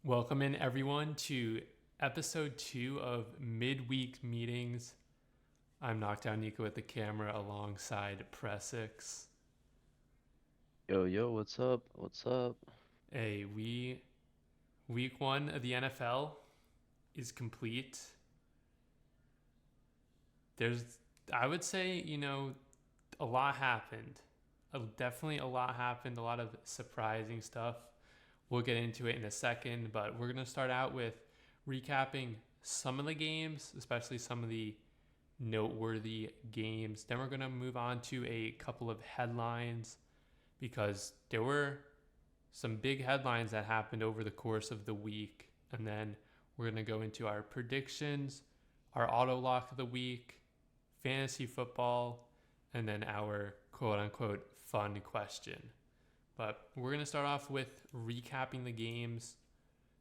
Welcome in everyone to Ep.2 of Midweek Meetings. I'm KnockdownNico at the camera alongside Pr3ssix. Yo, what's up? What's up? Week 1 of the NFL is complete. There's, I would say, a lot happened. Definitely a lot happened, a lot of surprising stuff. We'll get into it in a second, but we're going to start out with recapping some of the games, especially some of the noteworthy games. Then we're going to move on to a couple of headlines because there were some big headlines that happened over the course of the week. And then we're going to go into our predictions, our auto lock of the week, fantasy football, and then our quote unquote fun question. But we're going to start off with recapping the games,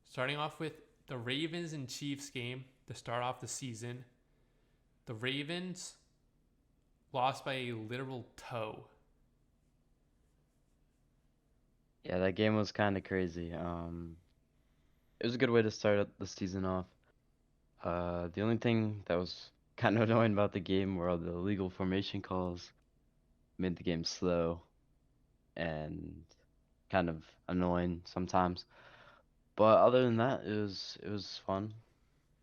starting off with the Ravens and Chiefs game to start off the season. The Ravens lost by a literal toe. Yeah, that game was kind of crazy. It was a good way to start the season off. The only thing that was kind of annoying about the game were all the illegal formation calls, made the game slow and kind of annoying sometimes. But other than that, it was fun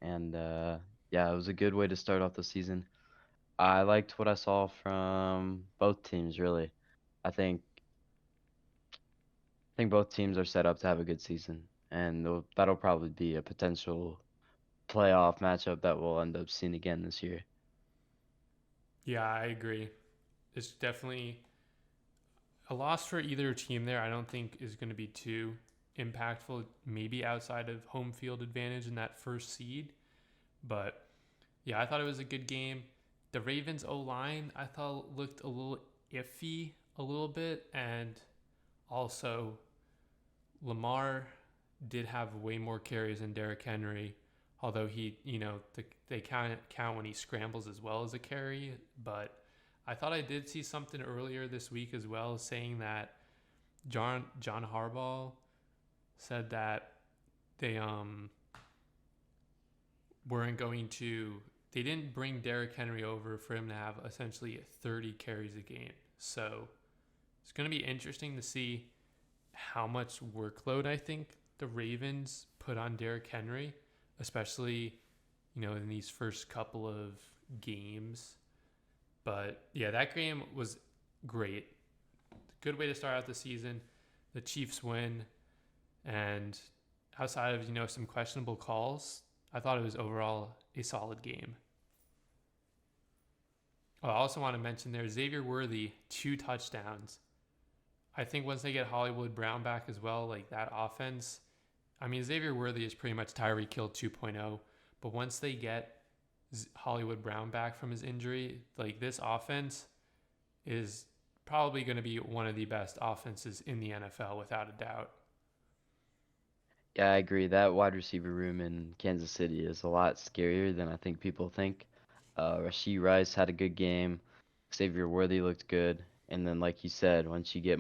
and yeah, it was a good way to start off the season. I liked what I saw from both teams, really. I think both teams are set up to have a good season, and that'll probably be a potential playoff matchup that we'll end up seeing again this year. Yeah, I agree. It's definitely a loss for either team there. I don't think is going to be too impactful, maybe outside of home field advantage in that first seed. But yeah, I thought it was a good game. The Ravens O line I thought looked a little iffy a little bit, and also Lamar did have way more carries than Derrick Henry, although they count when he scrambles as well as a carry. But I thought I did see something earlier this week as well, saying that John Harbaugh said that they weren't going to. They didn't bring Derrick Henry over for him to have essentially 30 carries a game. So it's going to be interesting to see how much workload I think the Ravens put on Derrick Henry, especially in these first couple of games. But yeah, that game was great. Good way to start out the season. The Chiefs win, and outside of some questionable calls, I thought it was overall a solid game. Oh, I also want to mention there Xavier Worthy 2 touchdowns. I think once they get Hollywood Brown back as well, like that offense, I mean, Xavier Worthy is pretty much Tyreek Hill 2.0, but once they get Hollywood Brown back from his injury, like this offense is probably going to be one of the best offenses in the NFL without a doubt. Yeah, I agree. That wide receiver room in Kansas City is a lot scarier than I think people think. Rashee Rice had a good game. Xavier Worthy looked good. And then, like you said, once you get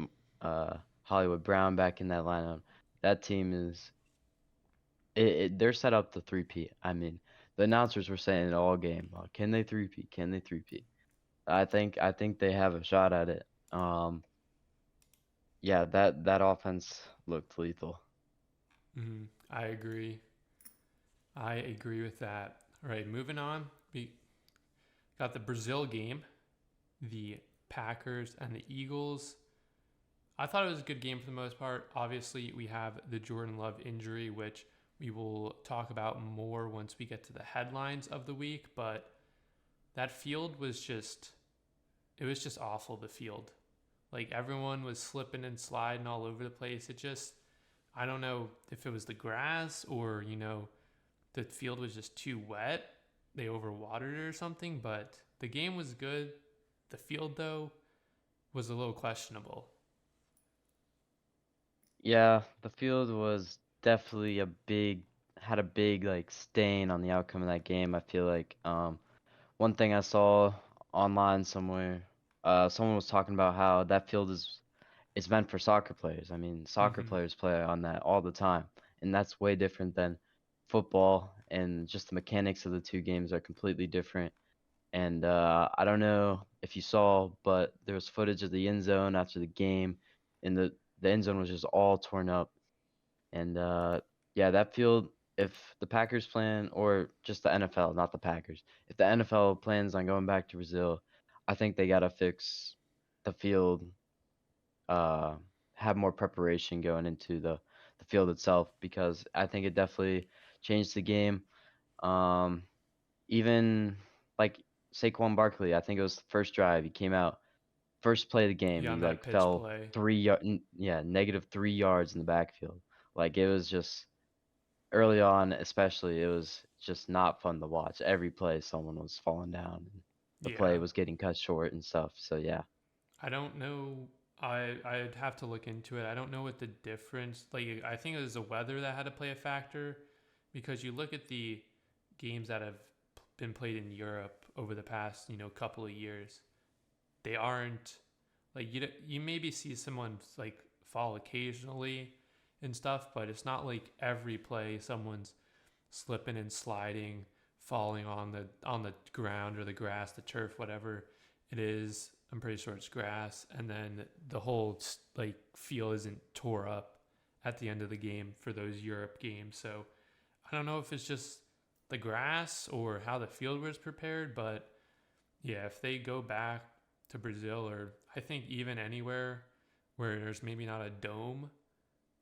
Hollywood Brown back in that lineup, that team they're set up to three-peat. I mean, the announcers were saying it all game. Can they three-peat? Can they three-peat? I think they have a shot at it. Yeah, that offense looked lethal. I agree. I agree with that. All right, moving on. We got the Brazil game, the Packers and the Eagles. I thought it was a good game for the most part. Obviously, we have the Jordan Love injury, which we will talk about more once we get to the headlines of the week. But that field was just awful. The field, like everyone was slipping and sliding all over the place. I don't know if it was the grass or the field was just too wet. They overwatered it or something. But the game was good. The field though was a little questionable. Yeah, the field was definitely had a big like stain on the outcome of that game. I feel like one thing I saw online somewhere, someone was talking about how that field is meant for soccer players. I mean, soccer Mm-hmm. players play on that all the time, and that's way different than football, and just the mechanics of the two games are completely different. And I don't know if you saw, but there was footage of the end zone after the game, and the end zone was just all torn up. And yeah, that field, if the Packers plan, or just the NFL, not the Packers, if the NFL plans on going back to Brazil, I think they gotta fix the field, uh, have more preparation going into the field itself, because I think it definitely changed the game. Um, Even like Saquon Barkley, I think it was the first drive. He came out first play of the game. Yeah, He on like that pitch fell play. yeah, -3 yards in the backfield. Like it was just early on, especially, it was just not fun to watch. Every play, someone was falling down, and the play Yeah. was getting cut short and stuff. So yeah, I don't know. I'd have to look into it. I don't know what the difference. Like I think it was the weather that had to play a factor, because you look at the games that have been played in Europe over the past couple of years. They aren't like you maybe see someone like fall occasionally and stuff, but it's not like every play someone's slipping and sliding, falling on the ground or the grass, the turf, whatever it is. I'm pretty sure it's grass, and then the whole like field isn't tore up at the end of the game for those Europe games. So I don't know if it's just the grass or how the field was prepared, but yeah, if they go back to Brazil, or I think even anywhere where there's maybe not a dome,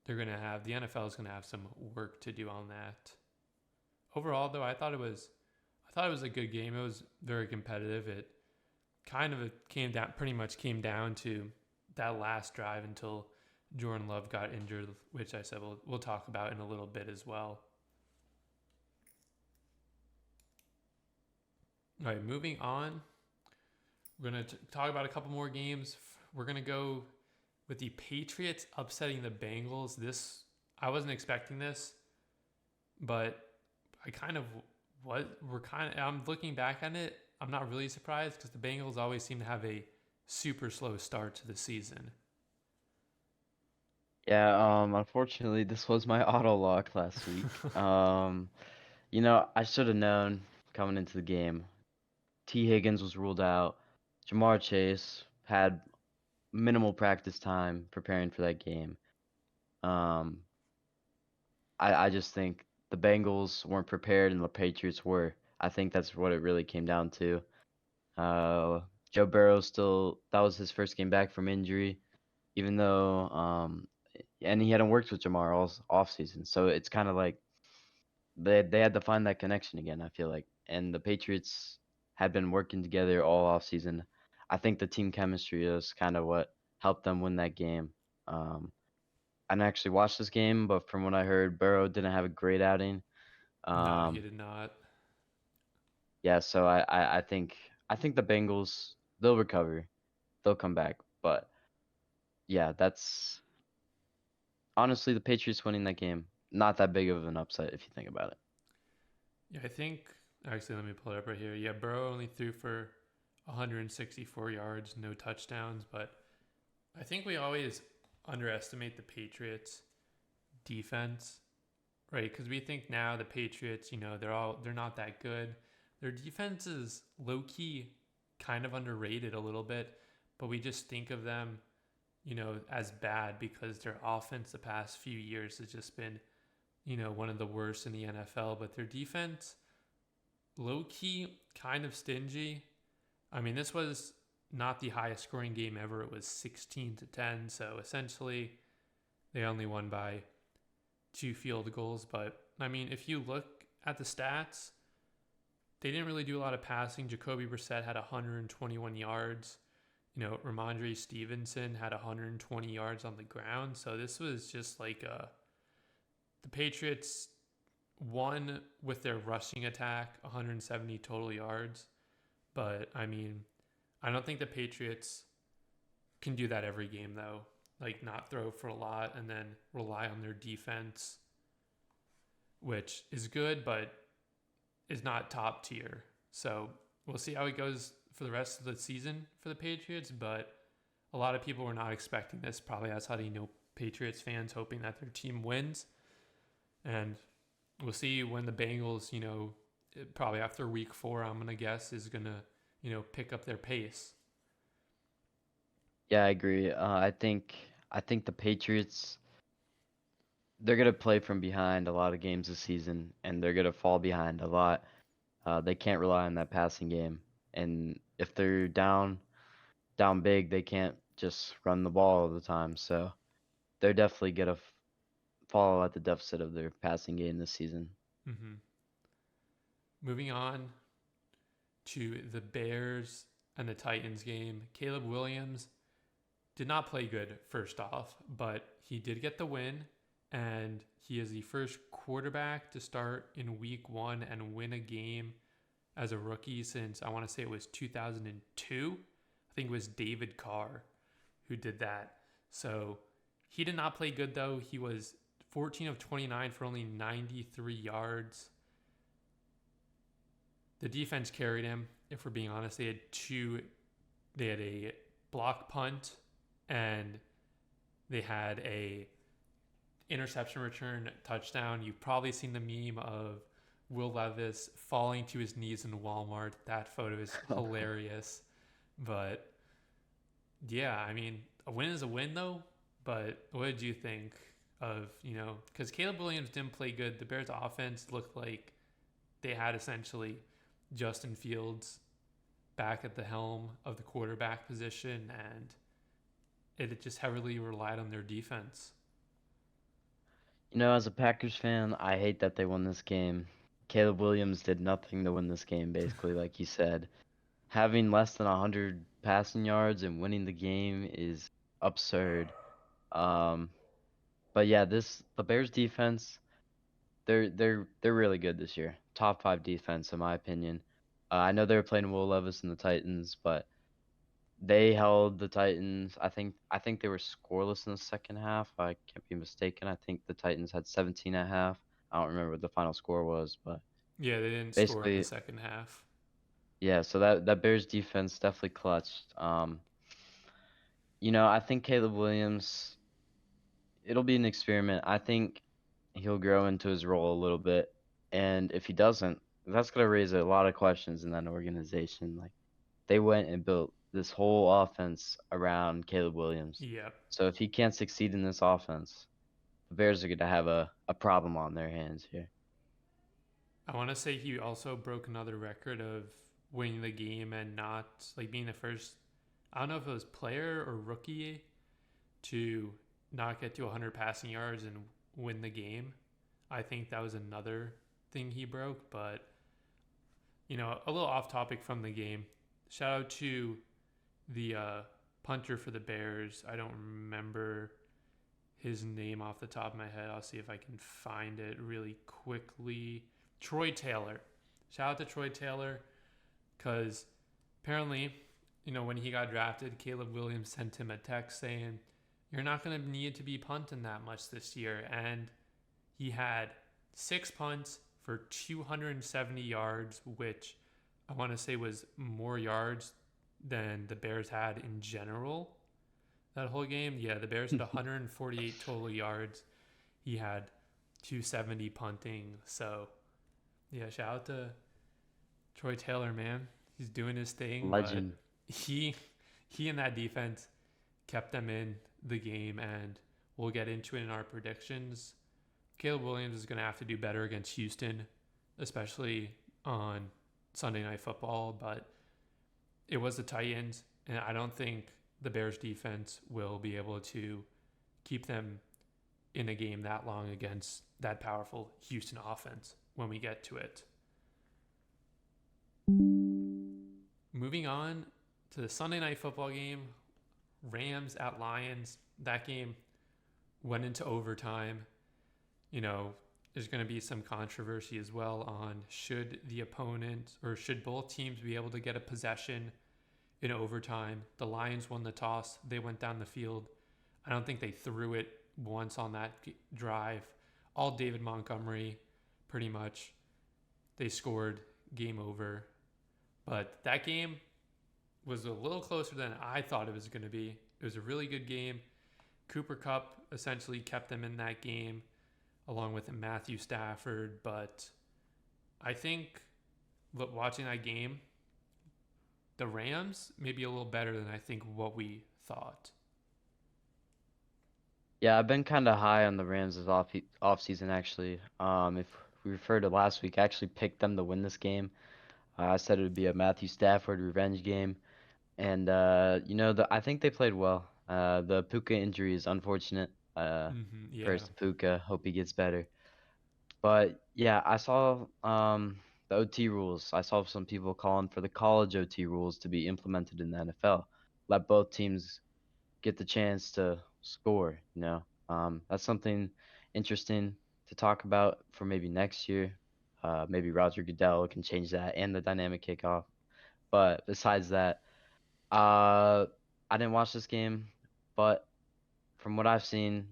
the NFL is gonna have some work to do on that. Overall, though, I thought it was a good game. It was very competitive. It kind of pretty much came down to that last drive until Jordan Love got injured, which I said we'll talk about in a little bit as well. All right, moving on. We're gonna talk about a couple more games. We're gonna go with the Patriots upsetting the Bengals. This I wasn't expecting this, but I kind of what we're kind of. I'm looking back on it. I'm not really surprised because the Bengals always seem to have a super slow start to the season. yeah. Unfortunately, this was my auto lock last week. I should have known coming into the game. T. Higgins was ruled out. Jamar Chase had minimal practice time preparing for that game. Um, I just think the Bengals weren't prepared and the Patriots were. I think that's what it really came down to. Uh, Joe Burrow still, that was his first game back from injury, even though and he hadn't worked with Jamar all off season. So it's kind of like they had to find that connection again, I feel like. And the Patriots had been working together all off season. I think the team chemistry is kind of what helped them win that game. Um, I didn't actually watch this game, but from what I heard, Burrow didn't have a great outing. Nah, he Um, did not. yeah, so I think the Bengals, they'll recover, they'll come back. But yeah, that's honestly the Patriots winning that game. Not that big of an upset if you think about it. Yeah, I think actually let me pull it up right here. Yeah, Burrow only threw for 164 yards, no touchdowns, but I think we always underestimate the Patriots defense, right? Because we think now the Patriots, they're not that good. Their defense is low key, kind of underrated a little bit, but we just think of them, as bad because their offense the past few years has just been, one of the worst in the NFL. But their defense, low key, kind of stingy. I mean, this was not the highest scoring game ever. It was 16-10. So essentially, they only won by 2 field goals. But I mean, if you look at the stats, they didn't really do a lot of passing. Jacoby Brissett had 121 yards. Ramondre Stevenson had 120 yards on the ground. So this was just like the Patriots won with their rushing attack, 170 total yards. But I mean, I don't think the Patriots can do that every game though. Like not throw for a lot and then rely on their defense, which is good, but is not top tier. So we'll see how it goes for the rest of the season for the Patriots. But a lot of people were not expecting this. Probably outside of Patriots fans hoping that their team wins. And we'll see when the Bengals, probably after week 4, I'm going to guess, is going to, pick up their pace. Yeah, I agree. I think the Patriots, they're gonna play from behind a lot of games this season, and they're gonna fall behind a lot. They can't rely on that passing game, and if they're down big, they can't just run the ball all the time. So they're definitely gonna fall at the deficit of their passing game this season. Mm-hmm. Moving on to the Bears and the Titans game. Caleb Williams did not play good, first off, but he did get the win, and he is the first quarterback to start in week 1 and win a game as a rookie since, I want to say it was 2002. I think it was David Carr who did that. So he did not play good, though. He was 14 of 29 for only 93 yards. The defense carried him, if we're being honest. They had a block punt, and they had a interception return touchdown. You've probably seen the meme of Will Levis falling to his knees in Walmart. That photo is hilarious. But yeah, I mean, a win is a win, though. But what did you think of, because Caleb Williams didn't play good. The Bears offense looked like they had essentially Justin Fields back at the helm of the quarterback position, and it just heavily relied on their defense. As a Packers fan, I hate that they won this game. Caleb Williams did nothing to win this game, basically, like you said. Having less than 100 passing yards and winning the game is absurd. Um, but yeah, the Bears defense, they're really good this year. Top 5 defense in my opinion. I know they were playing Will Levis and the Titans, but they held the Titans. I think they were scoreless in the second half. I can't be mistaken. I think the Titans had 17 at half. I don't remember what the final score was, but Yeah, they didn't score in the basically, second half. yeah. So that Bears defense definitely clutched. I think Caleb Williams, it'll be an experiment. I think he'll grow into his role a little bit, and if he doesn't, that's gonna raise a lot of questions in that organization. Like they went and built this whole offense around Caleb Williams. Yep. So if he can't succeed in this offense, the Bears are gonna have a problem on their hands here. I want to say he also broke another record of winning the game and not like being the first. I don't know if it was player or rookie to not get to 100 passing yards and win the game. I think that was another thing he broke, but a little off topic from the game. Shout out to the punter for the Bears. I don't remember his name off the top of my head. I'll see if I can find it really quickly. Troy Taylor. Shout out to Troy Taylor because apparently, when he got drafted, Caleb Williams sent him a text saying, "You're not going to need to be punting that much this year." And he had 6 punts for 270 yards, which I want to say was more yards than the Bears had in general that whole game. Yeah, the Bears had 148 total yards. He had 270 punting. So, yeah, shout out to Troy Taylor, man. He's doing his thing, but Legend. he he and that defense kept them in the game, and we'll get into it in our predictions. Caleb Williams is going to have to do better against Houston, especially on Sunday Night Football, but it was the Titans, and I don't think the Bears defense will be able to keep them in a game that long against that powerful Houston offense when we get to it. Moving on to the Sunday Night Football game, Rams at Lions. That game went into overtime. There's going to be some controversy as well on should the opponent or should both teams be able to get a possession in overtime. The Lions won the toss. They went down the field. I don't think they threw it once on that drive. All David Montgomery, pretty much. They scored. Game over. But that game was a little closer than I thought it was going to be. It was a really good game. Cooper Kupp essentially kept them in that game. along with Matthew Stafford. But I think watching that game, the Rams may be a little better than I think what we thought. Yeah, I've been kind of high on the Rams this off season actually. If we refer to last week, I actually picked them to win this game. I said it would be a Matthew Stafford revenge game, and I think they played well. The Puka injury is unfortunate. Yeah. Prayers to Puka. Hope he gets better. But yeah, I saw the OT rules. I saw some people calling for the college OT rules to be implemented in the NFL. Let both teams get the chance to score, you know. That's something interesting to talk about for maybe next year. Maybe Roger Goodell can change that and the dynamic kickoff. But besides that, uh, I didn't watch this game, but from what I've seen,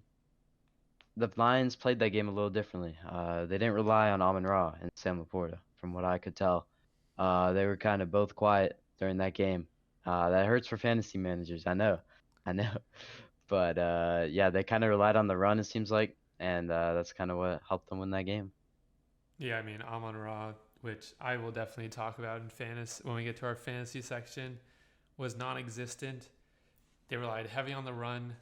the Lions played that game a little differently. They didn't rely on Amon Ra and Sam Laporta, from what I could tell. They were kind of both quiet during that game. That hurts for fantasy managers. I know. But yeah, they kind of relied on the run, it seems like, and that's kind of what helped them win that game. Yeah, I mean, Amon Ra, which I will definitely talk about in fantasy when we get to our fantasy section, was non existent. They relied heavy on the run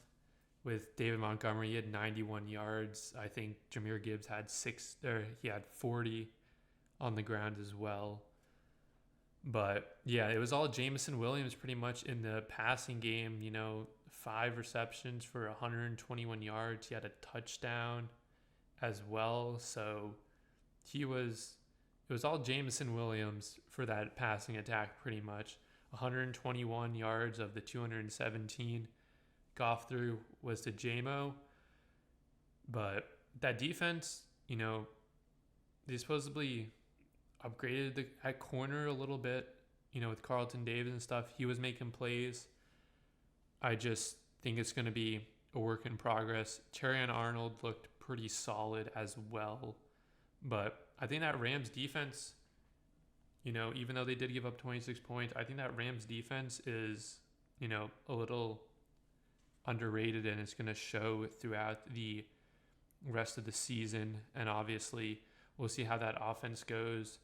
with David Montgomery. He had 91 yards. I think Jahmyr Gibbs had he had 40 on the ground as well. But yeah, it was all Jamison Williams pretty much in the passing game. 5 receptions for 121 yards. He had a touchdown as well. So it was all Jamison Williams for that passing attack pretty much. 121 yards of the 217 Goff threw was to JMO. But that defense, they supposedly upgraded at corner a little bit, with Carlton Davis and stuff. He was making plays. I just think it's going to be a work in progress. Terrion Arnold looked pretty solid as well. But I think that Rams defense, even though they did give up 26 points, I think that Rams defense is, a little underrated, and it's going to show throughout the rest of the season. And obviously, we'll see how that offense goes,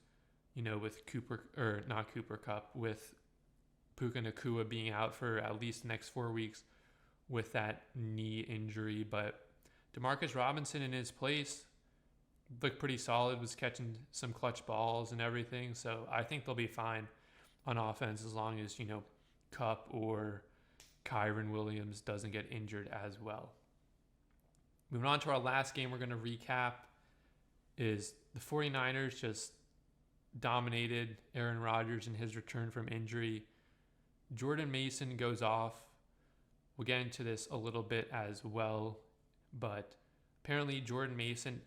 with not Cooper Cup, with Puka Nacua being out for at least the next 4 weeks with that knee injury. But Demarcus Robinson in his place looked pretty solid, was catching some clutch balls and everything. So I think they'll be fine on offense as long as, Cup or Kyron Williams doesn't get injured as well. Moving on to our last game we're going to recap is the 49ers just dominated Aaron Rodgers in his return from injury. Jordan Mason goes off. We'll get into this a little bit as well, but apparently Jordan Mason,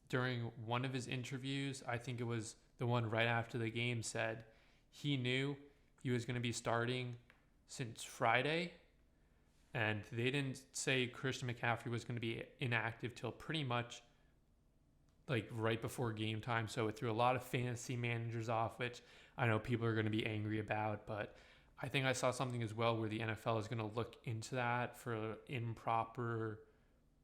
during one of his interviews, I think it was the one right after the game, said he knew he was going to be starting since Friday, and they didn't say Christian McCaffrey was going to be inactive till pretty much like right before game time. So it threw a lot of fantasy managers off, which I know people are going to be angry about, but I think I saw something as well where the NFL is going to look into that for improper,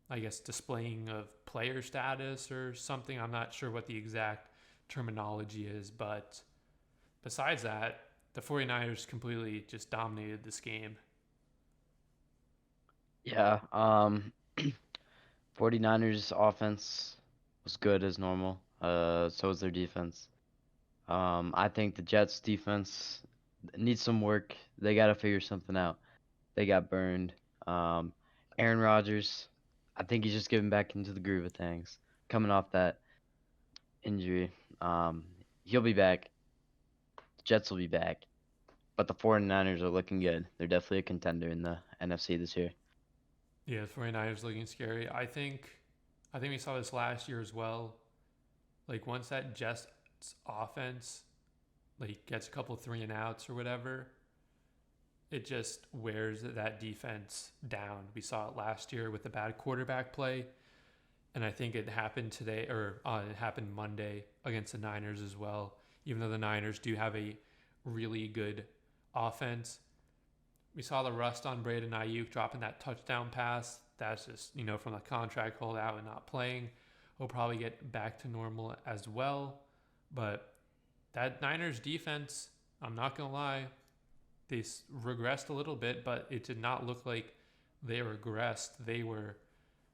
I guess, displaying of player status or something. I'm not sure what the exact terminology is, but besides that, the 49ers completely just dominated this game. Yeah, 49ers offense was good as normal. So was their defense. I think the Jets defense needs some work. They got to figure something out. They got burned. Um, Aaron Rodgers, I think he's just getting back into the groove of things, coming off that injury. Um, he'll be back. Jets will be back. But the 49ers are looking good. They're definitely a contender in the NFC this year. Yeah, the 49ers looking scary. I think we saw this last year as well. Like once that Jets offense like gets a couple 3-and-outs or whatever, it just wears that defense down. We saw it last year with the bad quarterback play, and I think it happened today, or it happened Monday against the Niners as well. Even though the Niners do have a really good offense, we saw the rust on Braden Ayuk dropping that touchdown pass. That's just from the contract holdout and not playing. he'll probably get back to normal as well. But that Niners defense, I'm not going to lie, they regressed a little bit, but it did not look like they regressed. They were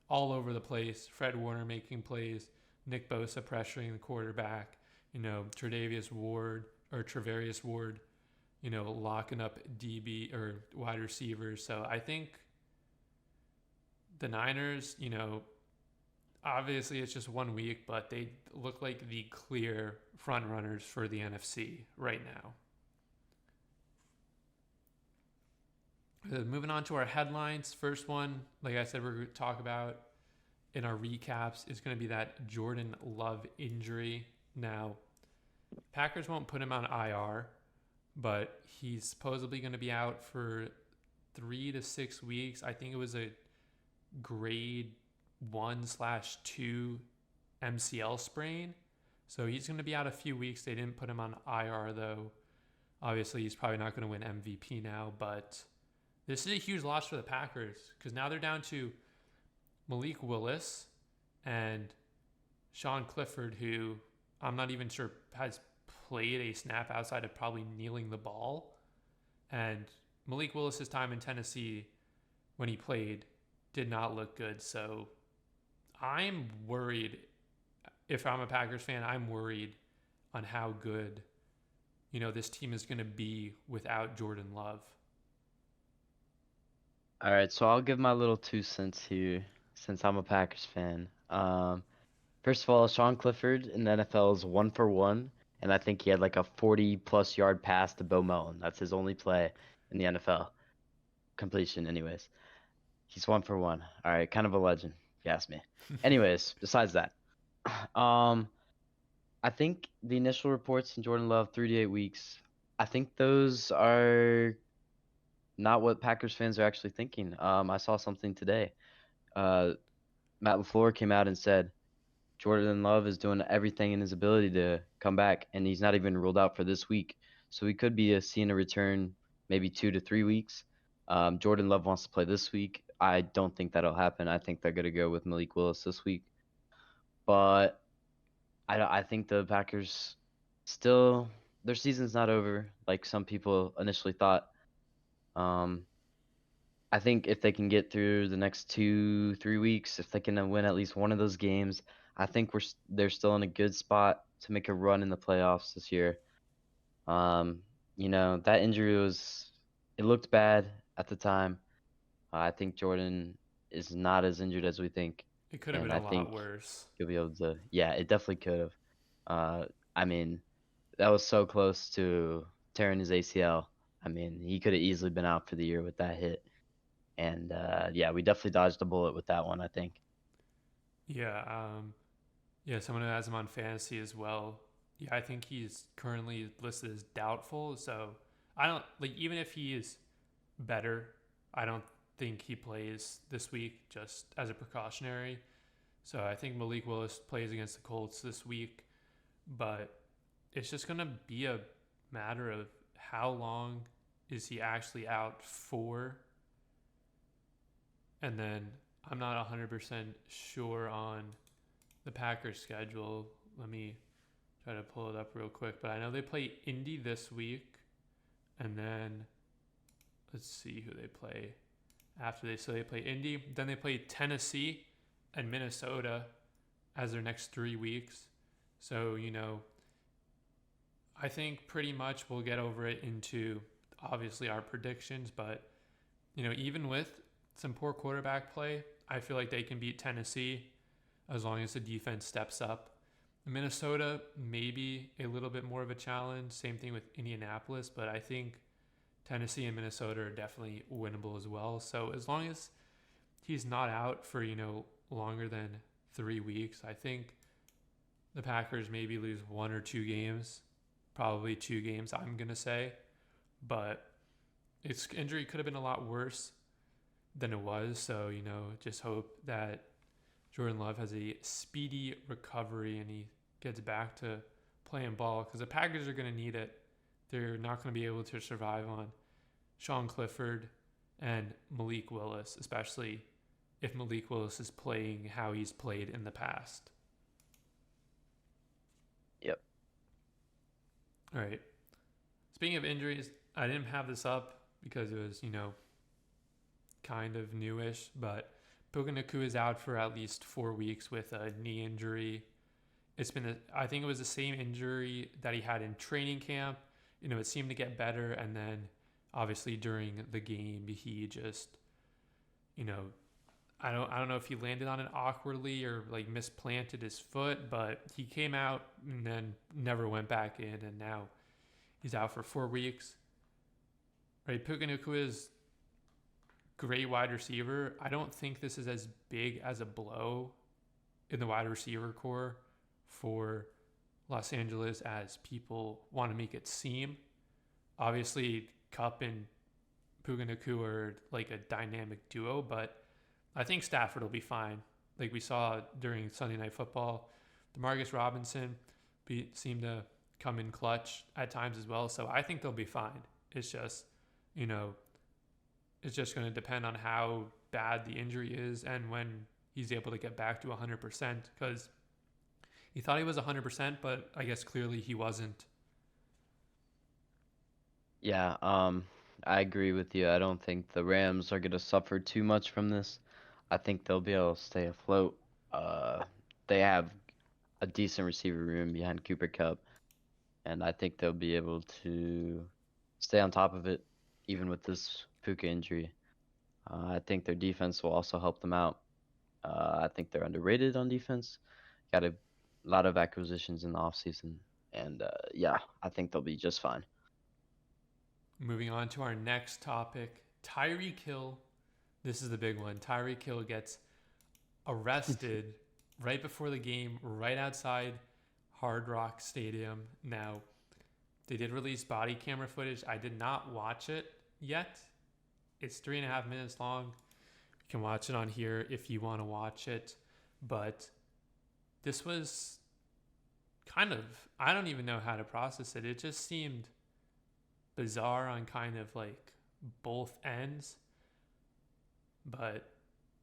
all over the place. Fred Warner making plays, Nick Bosa pressuring the quarterback, Tre'Davious Ward or Travarius Ward, locking up DB or wide receivers. So I think the Niners, obviously it's just 1 week, but they look like the clear front runners for the NFC right now. Moving on to our headlines. First one, like I said, we're going to talk about in our recaps is going to be that Jordan Love injury. Now, Packers won't put him on IR, but he's supposedly going to be out for 3 to 6 weeks. I think it was a grade 1/2 MCL sprain. So he's going to be out a few weeks. They didn't put him on IR though. Obviously, he's probably not going to win MVP now, but this is a huge loss for the Packers because now they're down to Malik Willis and Sean Clifford, who I'm not even sure has played a snap outside of probably kneeling the ball. And Malik Willis's time in Tennessee when he played did not look good. So I'm worried. If I'm a Packers fan, I'm worried on how good, this team is going to be without Jordan Love. All right, so I'll give my little 2 cents here since I'm a Packers fan. First of all, Sean Clifford in the NFL is 1 for 1, and I think he had like a 40+ yard pass to Bo Melton. That's his only play in the NFL completion, anyways. He's 1 for 1. All right, kind of a legend, if you ask me. Anyways, besides that, I think the initial reports in Jordan Love 3 to 8 weeks. I think those are not what Packers fans are actually thinking. I saw something today. Matt LaFleur came out and said Jordan Love is doing everything in his ability to come back, and he's not even ruled out for this week. So we could be seeing a return maybe 2 to 3 weeks. Jordan Love wants to play this week. I don't think that'll happen. I think they're going to go with Malik Willis this week. But I think the Packers still, their season's not over like some people initially thought. I think if they can get through the next 2-3 weeks, if they can win at least one of those games, I think they're still in a good spot to make a run in the playoffs this year. That injury it looked bad at the time. I think Jordan is not as injured as we think, It could have and been I a lot think worse. he'll be able to. Yeah, it definitely could have. I mean, that was so close to tearing his ACL. I mean, he could have easily been out for the year with that hit. And yeah, we definitely dodged a bullet with that one, I think. Yeah, someone who has him on fantasy as well. Yeah, I think he's currently listed as doubtful. So I don't even if he is better, I don't think he plays this week just as a precautionary. So I think Malik Willis plays against the Colts this week, but it's just going to be a matter of how long is he actually out for. And then I'm not 100% sure on the Packers schedule. Let me try to pull it up real quick. But I know they play Indy this week. And then let's see who they play after they. So they play Indy. Then they play Tennessee and Minnesota as their next 3 weeks. So, I think pretty much we'll get over it into obviously our predictions. But, even with some poor quarterback play, I feel like they can beat Tennessee as long as the defense steps up. Minnesota, maybe a little bit more of a challenge. Same thing with Indianapolis, but I think Tennessee and Minnesota are definitely winnable as well. So as long as he's not out for, longer than 3 weeks, I think the Packers maybe lose 1 or 2 games, probably 2 games, I'm going to say. But its injury could have been a lot worse than it was. So, just hope that Jordan Love has a speedy recovery and he gets back to playing ball because the Packers are going to need it. They're not going to be able to survive on Sean Clifford and Malik Willis, especially if Malik Willis is playing how he's played in the past. All right. Speaking of injuries, I didn't have this up because it was, kind of newish, but Puka Nakua is out for at least 4 weeks with a knee injury. I think it was the same injury that he had in training camp. It seemed to get better, and then obviously during the game, he just, you know, I don't know if he landed on it awkwardly or like misplanted his foot, but he came out and then never went back in, and now he's out for 4 weeks. Right, Puka Nakua is great wide receiver. I don't think this is as big as a blow in the wide receiver core for Los Angeles as people want to make it seem. Obviously, Cup and Puka Nakua are like a dynamic duo, but I think Stafford will be fine. Like we saw during Sunday Night Football, Demarcus Robinson seemed to come in clutch at times as well. So I think they'll be fine. It's just, you know, it's just going to depend on how bad the injury is and when he's able to get back to 100%, because he thought he was 100%, but I guess clearly he wasn't. Yeah, I agree with you. I don't think the Rams are gonna suffer too much from this. I think they'll be able to stay afloat. Uh, they have a decent receiver room behind Cooper Cup, and I think they'll be able to stay on top of it, even with this Puka injury. I think their defense will also help them out. I think they're underrated on defense. Got a lot of acquisitions in the offseason, and yeah, I think they'll be just fine. Moving on to our next topic, Tyreek Hill. This is the big one. Tyreek Hill gets arrested right before the game, right outside Hard Rock Stadium. Now, they did release body camera footage. I did not watch it yet. It's 3.5 minutes long. You can watch it on here if you want to watch it. But this was kind of, I don't even know how to process it. It just seemed bizarre on kind of like both ends. But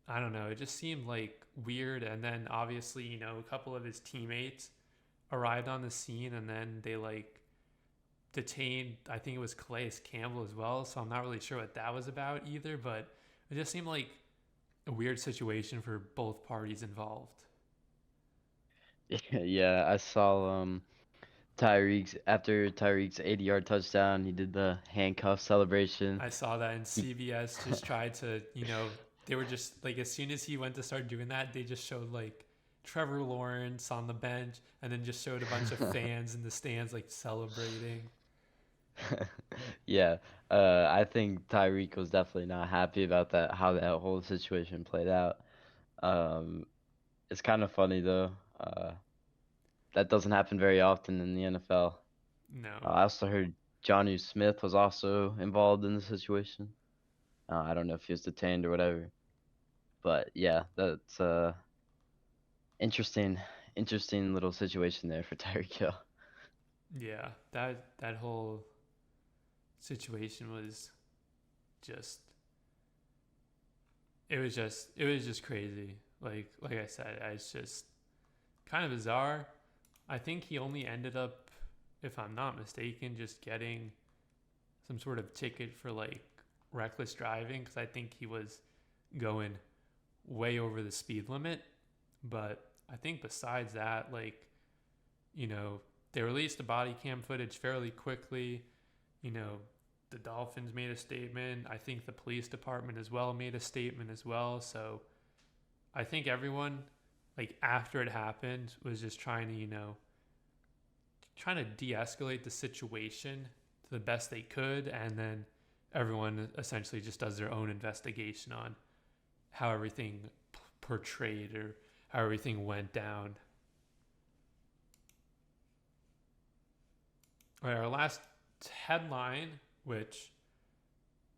I don't know. It just seemed like weird. And then obviously, a couple of his teammates arrived on the scene and then they like detained, I think it was Calais Campbell as well. So I'm not really sure what that was about either. But it just seemed like a weird situation for both parties involved. Yeah, I saw after Tyreek's 80-yard touchdown, he did the handcuff celebration. I saw that, and He CBS just tried to, they were just like, as soon as he went to start doing that, they just showed like Trevor Lawrence on the bench and then just showed a bunch of fans in the stands like celebrating. Yeah, I think Tyreek was definitely not happy about that, how that whole situation played out. Um, it's kind of funny though. That doesn't happen very often in the NFL. No. I also heard Johnny Smith was also involved in the situation. I don't know if he was detained or whatever, but yeah, that's interesting, interesting little situation there for Tyreek Hill. Yeah, that whole situation was just it was just crazy. Like I said, it's just kind of bizarre. I think he only ended up, if I'm not mistaken, just getting some sort of ticket for like reckless driving because I think he was going way over the speed limit. But I think besides that, like, you know, they released the body cam footage fairly quickly. You know, the Dolphins made a statement. I think the police department as well made a statement as well. So I think everyone, like, after it happened, was just trying to, trying to de escalate the situation to the best they could. And then everyone essentially just does their own investigation on how everything portrayed or how everything went down. All right, our last headline, which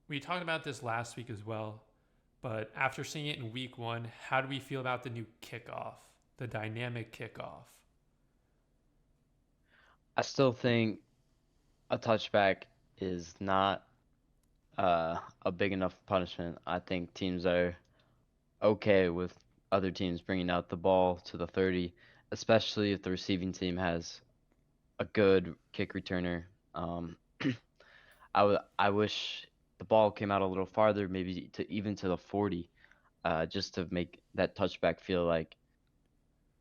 we talked about this last week as well, but after seeing it in week one, how do we feel about the new kickoff, the dynamic kickoff? I still think a touchback is not a big enough punishment. I think teams are okay with other teams bringing out the ball to the 30, especially if the receiving team has a good kick returner. Um, I wish the ball came out a little farther, maybe to even to the 40, just to make that touchback feel like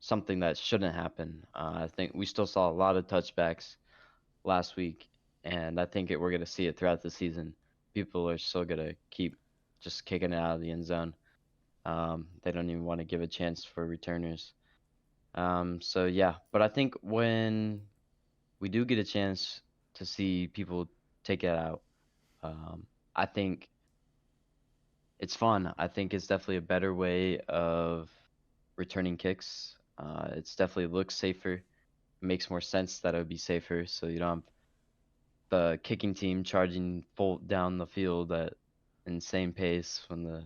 something that shouldn't happen. I think we still saw a lot of touchbacks last week, and I think we're gonna see it throughout the season. People are still gonna keep just kicking it out of the end zone. They don't even want to give a chance for returners. So yeah, but I think when we do get a chance to see people take it out, I think it's fun. I think it's definitely a better way of returning kicks. It's definitely looks safer. It makes more sense that it would be safer, so you don't have the kicking team charging full down the field at insane pace when the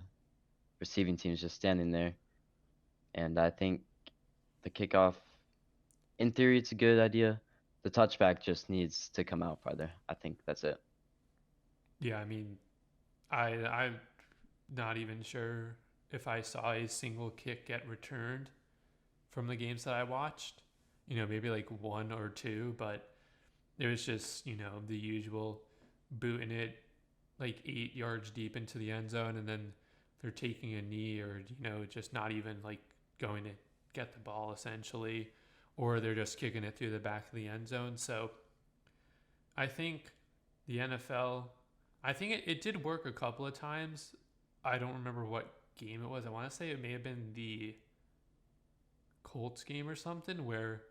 receiving team is just standing there. And I think the kickoff, in theory, it's a good idea. The touchback just needs to come out farther. I think that's it. Yeah, I mean, I'm not even sure if I saw a single kick get returned from the games that I watched. Maybe like one or two, but it was just, the usual booting it like 8 yards deep into the end zone, and then they're taking a knee, or, just not even like going to get the ball essentially, or they're just kicking it through the back of the end zone. So I think the NFL, I think it did work a couple of times. I don't remember what game it was. I want to say it may have been the Colts game or something where,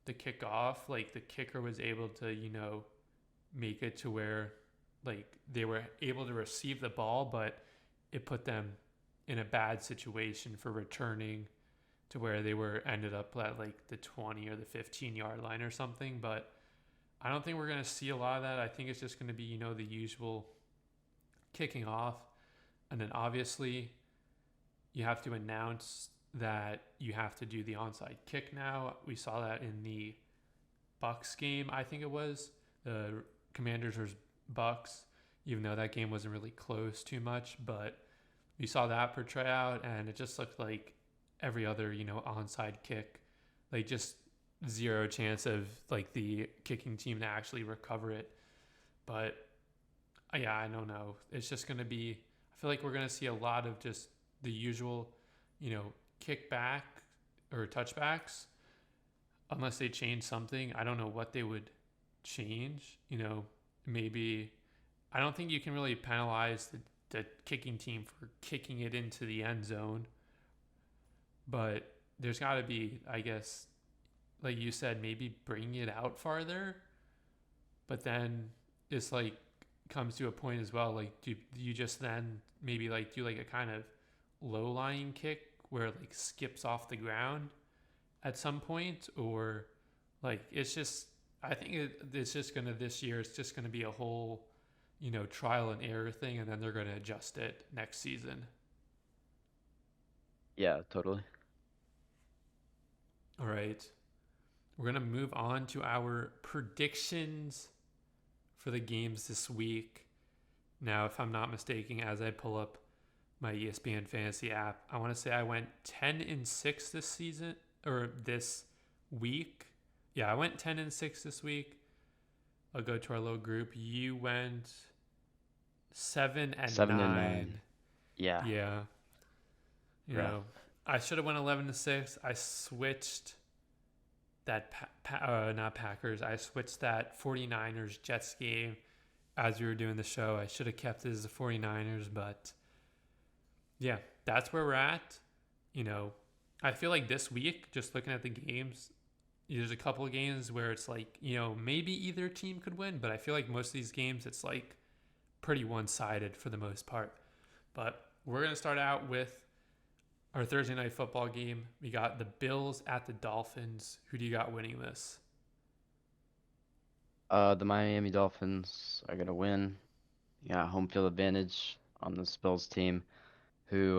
the kickoff, like the kicker was able to, make it to where like they were able to receive the ball, but it put them in a bad situation for returning to where they were ended up at like the 20 or the 15-yard line or something. But I don't think we're going to see a lot of that. I think it's just going to be, the usual kicking off. And then obviously you have to announce that you have to do the onside kick now. We saw that in the Bucks game, I think it was. The Commanders versus Bucks, even though that game wasn't really close too much, but we saw that portray out, and it just looked like every other, onside kick, like just zero chance of like the kicking team to actually recover it. But yeah, I don't know. It's just going to be, I feel like we're going to see a lot of just the usual, kickback or touchbacks, unless they change something. I don't know what they would change. Maybe, I don't think you can really penalize the kicking team for kicking it into the end zone, but there's got to be, I guess, like you said, maybe bring it out farther. But then it's like comes to a point as well. Like, do you just then maybe like do like a kind of low lying kick where it like skips off the ground at some point, or like it's just, I think it's just gonna, this year it's just gonna be a whole, trial and error thing, and then they're gonna adjust it next season. Yeah, totally. All right, we're gonna move on to our predictions for the games this week. Now, if I'm not mistaken, as I pull up my ESPN fantasy app, I want to say I went 10-6 this season, or this week. Yeah, I went 10-6 this week. I'll go to our little group. You went 7 and 7-9. 9. Yeah, Yeah, you rough. know, I should have went 11-6. I switched that not Packers. I switched that 49ers Jets game as we were doing the show. I should have kept it as the 49ers, but yeah, that's where we're at. You know, I feel like this week, just looking at the games, there's a couple of games where it's like, maybe either team could win, but I feel like most of these games, it's like pretty one sided for the most part. But we're going to start out with our Thursday night football game. We got the Bills at the Dolphins. Who do you got winning this? The Miami Dolphins are gonna win. Yeah, home field advantage on the Bills team, who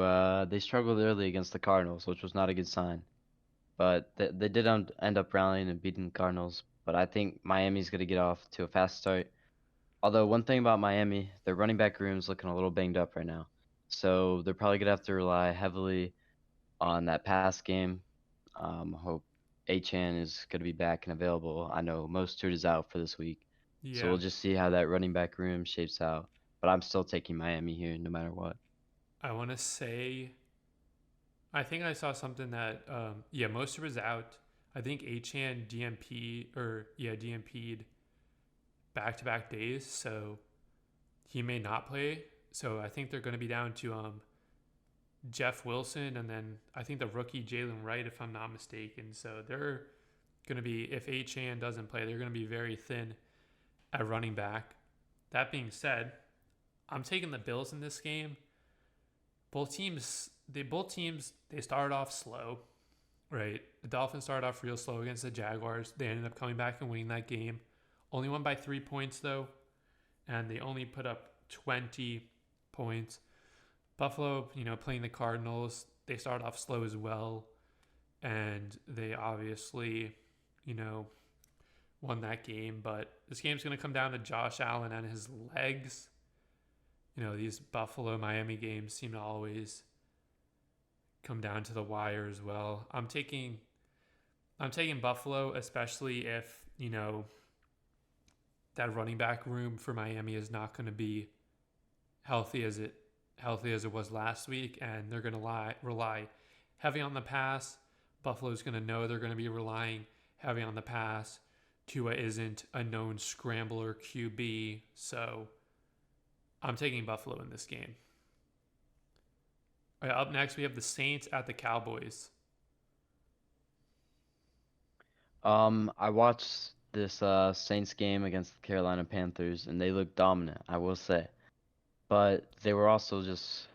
they struggled early against the Cardinals, which was not a good sign. But they did end up rallying and beating the Cardinals. But I think Miami's gonna get off to a fast start. Although one thing about Miami, their running back room's looking a little banged up right now. So they're probably gonna have to rely heavily on that pass game. Hope Achan is going to be back and available. I know Mostert is out for this week. So Yeah, we'll just see how that running back room shapes out. But I'm still taking Miami here no matter what. I want to say, I think I saw something that, yeah, Moster was out. I think Achan DMP'd back to back days, so he may not play. So I think they're going to be down to Jeff Wilson and then I think the rookie Jalen Wright, if I'm not mistaken. So they're going to be, if Achan doesn't play, they're going to be very thin at running back. That being said, I'm taking the Bills in this game. Both teams they started off slow, right? The Dolphins started off real slow against the Jaguars. They ended up coming back and winning that game. Only won by 3 points though, and they only put up 20 points. Buffalo, playing the Cardinals, they started off slow as well, and they obviously, you know, won that game. But this game's going to come down to Josh Allen and his legs. These Buffalo Miami games seem to always come down to the wire as well. I'm taking Buffalo, especially if, that running back room for Miami is not going to be healthy as it was last week, and they're going to rely heavy on the pass. Buffalo's going to know they're going to be relying heavy on the pass. Tua isn't a known scrambler QB, so I'm taking Buffalo in this game. All right, up next, we have the Saints at the Cowboys. I watched this Saints game against the Carolina Panthers, and they looked dominant, I will say. But they were also just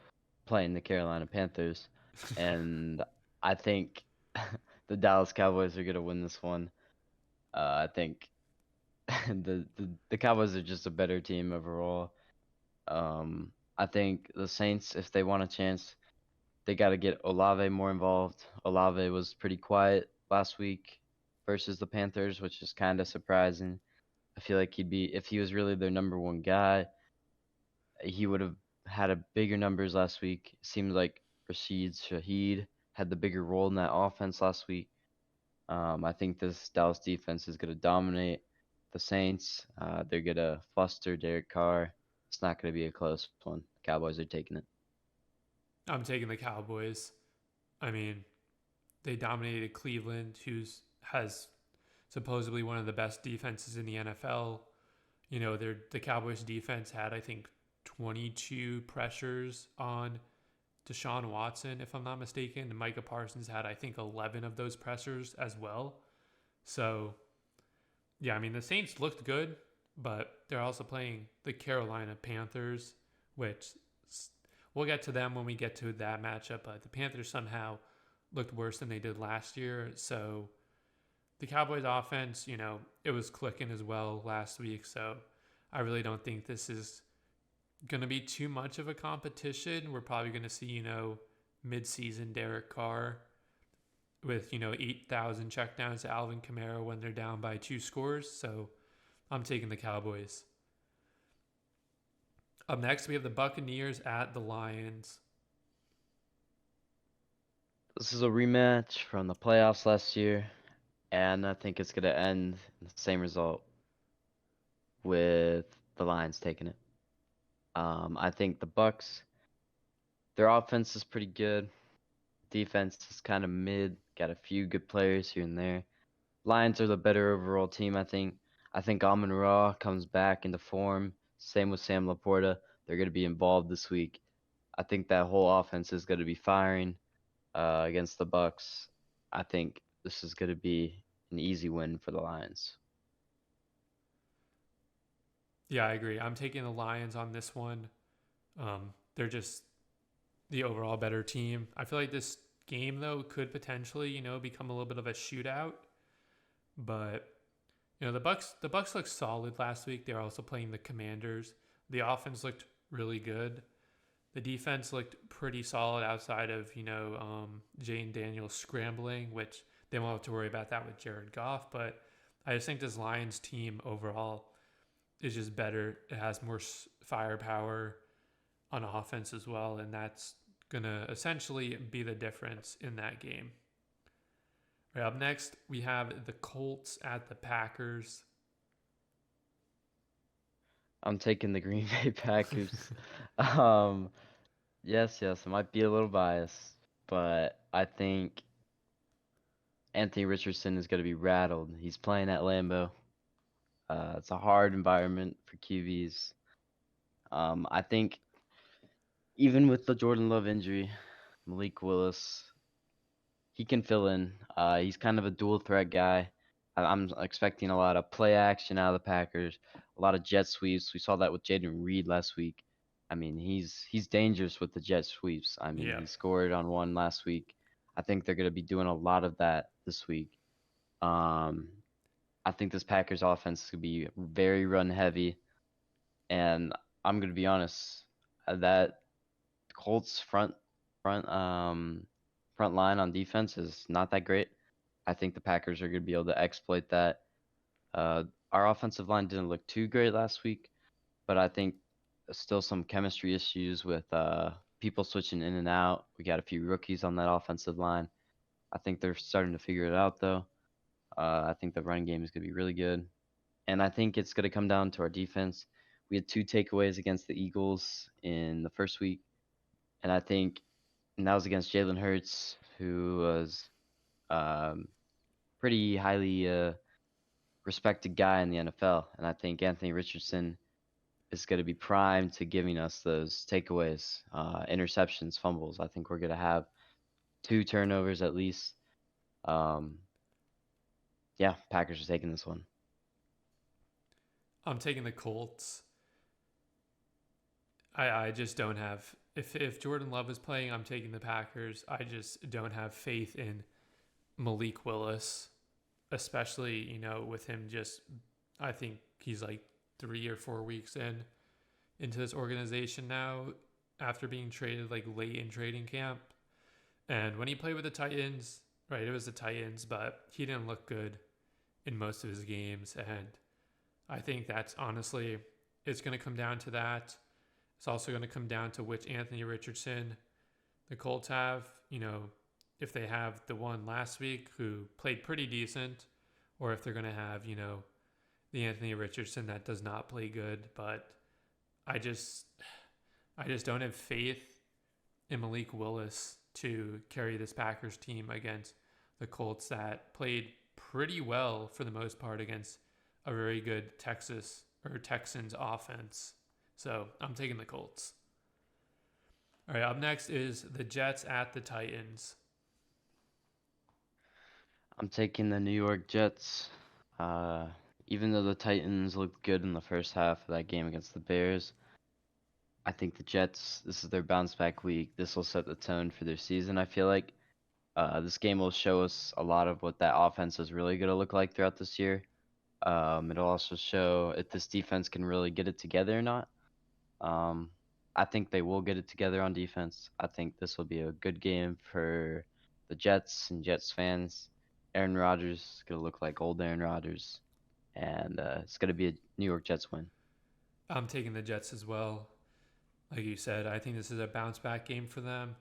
playing the Carolina Panthers, and I think the Dallas Cowboys are gonna win this one. I think the Cowboys are just a better team overall. I think the Saints, if they want a chance, they got to get Olave more involved. Olave was pretty quiet last week versus the Panthers, which is kind of surprising. I feel like if he was really their number one guy, he would have had a bigger numbers last week. It seems like Rashid Shaheed had the bigger role in that offense last week. I think this Dallas defense is going to dominate the Saints. They're going to fluster Derek Carr. It's not going to be a close one. Cowboys are taking it. I'm taking the Cowboys. I mean, they dominated Cleveland, has supposedly one of the best defenses in the NFL. The Cowboys defense had, I think, 22 pressures on Deshaun Watson, if I'm not mistaken. And Micah Parsons had, I think, 11 of those pressures as well. So, yeah, I mean, the Saints looked good, but they're also playing the Carolina Panthers, which we'll get to them when we get to that matchup. But the Panthers somehow looked worse than they did last year. So the Cowboys offense, it was clicking as well last week. So I really don't think this is going to be too much of a competition. We're probably going to see, mid-season Derek Carr with, 8,000 checkdowns to Alvin Kamara when they're down by 2 scores. So I'm taking the Cowboys. Up next, we have the Buccaneers at the Lions. This is a rematch from the playoffs last year, and I think it's going to end in the same result with the Lions taking it. I think the Bucks, their offense is pretty good. Defense is kind of mid. Got a few good players here and there. Lions are the better overall team, I think. I think Amon-Ra comes back into form. Same with Sam Laporta. They're going to be involved this week. I think that whole offense is going to be firing against the Bucks. I think this is going to be an easy win for the Lions. Yeah, I agree. I'm taking the Lions on this one. They're just the overall better team. I feel like this game, though, could potentially, become a little bit of a shootout. But the Bucks looked solid last week. They're also playing the Commanders. The offense looked really good. The defense looked pretty solid outside of Jane Daniels scrambling, which they won't have to worry about that with Jared Goff. But I just think this Lions team overall is just better. It has more firepower on offense as well, and that's gonna essentially be the difference in that game. All right, up next, we have the Colts at the Packers. I'm taking the Green Bay Packers. Um, yes, I might be a little biased, but I think Anthony Richardson is going to be rattled. He's playing at Lambeau. It's a hard environment for QBs. I think even with the Jordan Love injury, Malik Willis, he can fill in. He's kind of a dual threat guy. I'm expecting a lot of play action out of the Packers, a lot of jet sweeps. We saw that with Jaden Reed last week. I mean, he's dangerous with the jet sweeps. I mean, Yeah. he scored on one last week. I think they're going to be doing a lot of that this week. Um, I think this Packers offense could be very run heavy, and I'm going to be honest, that Colts front front line on defense is not that great. I think the Packers are going to be able to exploit that. Uh, our offensive line didn't look too great last week, but I think still some chemistry issues with people switching in and out. We got a few rookies on that offensive line. I think they're starting to figure it out though. I think the running game is going to be really good, and I think it's going to come down to our defense. We had two takeaways against the Eagles in the first week, and I think and that was against Jalen Hurts, who was um, pretty highly respected guy in the NFL. And I think Anthony Richardson is going to be primed to giving us those takeaways, interceptions, fumbles. I think we're going to have two turnovers at least. Um, yeah, Packers are taking this one. I'm taking the Colts. I just don't have if Jordan Love is playing, I'm taking the Packers. I just don't have faith in Malik Willis, especially, with him just I think he's like 3 or 4 weeks into this organization now after being traded like late in trading camp. And when he played with the Titans, right, it was the Titans, but he didn't look good in most of his games. And I think that's honestly, it's going to come down to that. It's also going to come down to which Anthony Richardson the Colts have. If they have the one last week who played pretty decent, or if they're going to have, the Anthony Richardson that does not play good. But I just, I just don't have faith in Malik Willis to carry this Packers team against the Colts that played pretty well for the most part against a very good Texans offense. So I'm taking the Colts. All right, up next is the Jets at the Titans. I'm taking the New York Jets. Uh, Even though the Titans looked good in the first half of that game against the Bears, I think the Jets, this is their bounce back week. This will set the tone for their season, I feel like. This game will show us a lot of what that offense is really going to look like throughout this year. It'll also show if this defense can really get it together or not. Um, I think they will get it together on defense. I think this will be a good game for the Jets and Jets fans. Aaron Rodgers is going to look like old Aaron Rodgers, and it's going to be a New York Jets win. I'm taking the Jets as well. Like you said, I think this is a bounce back game for them.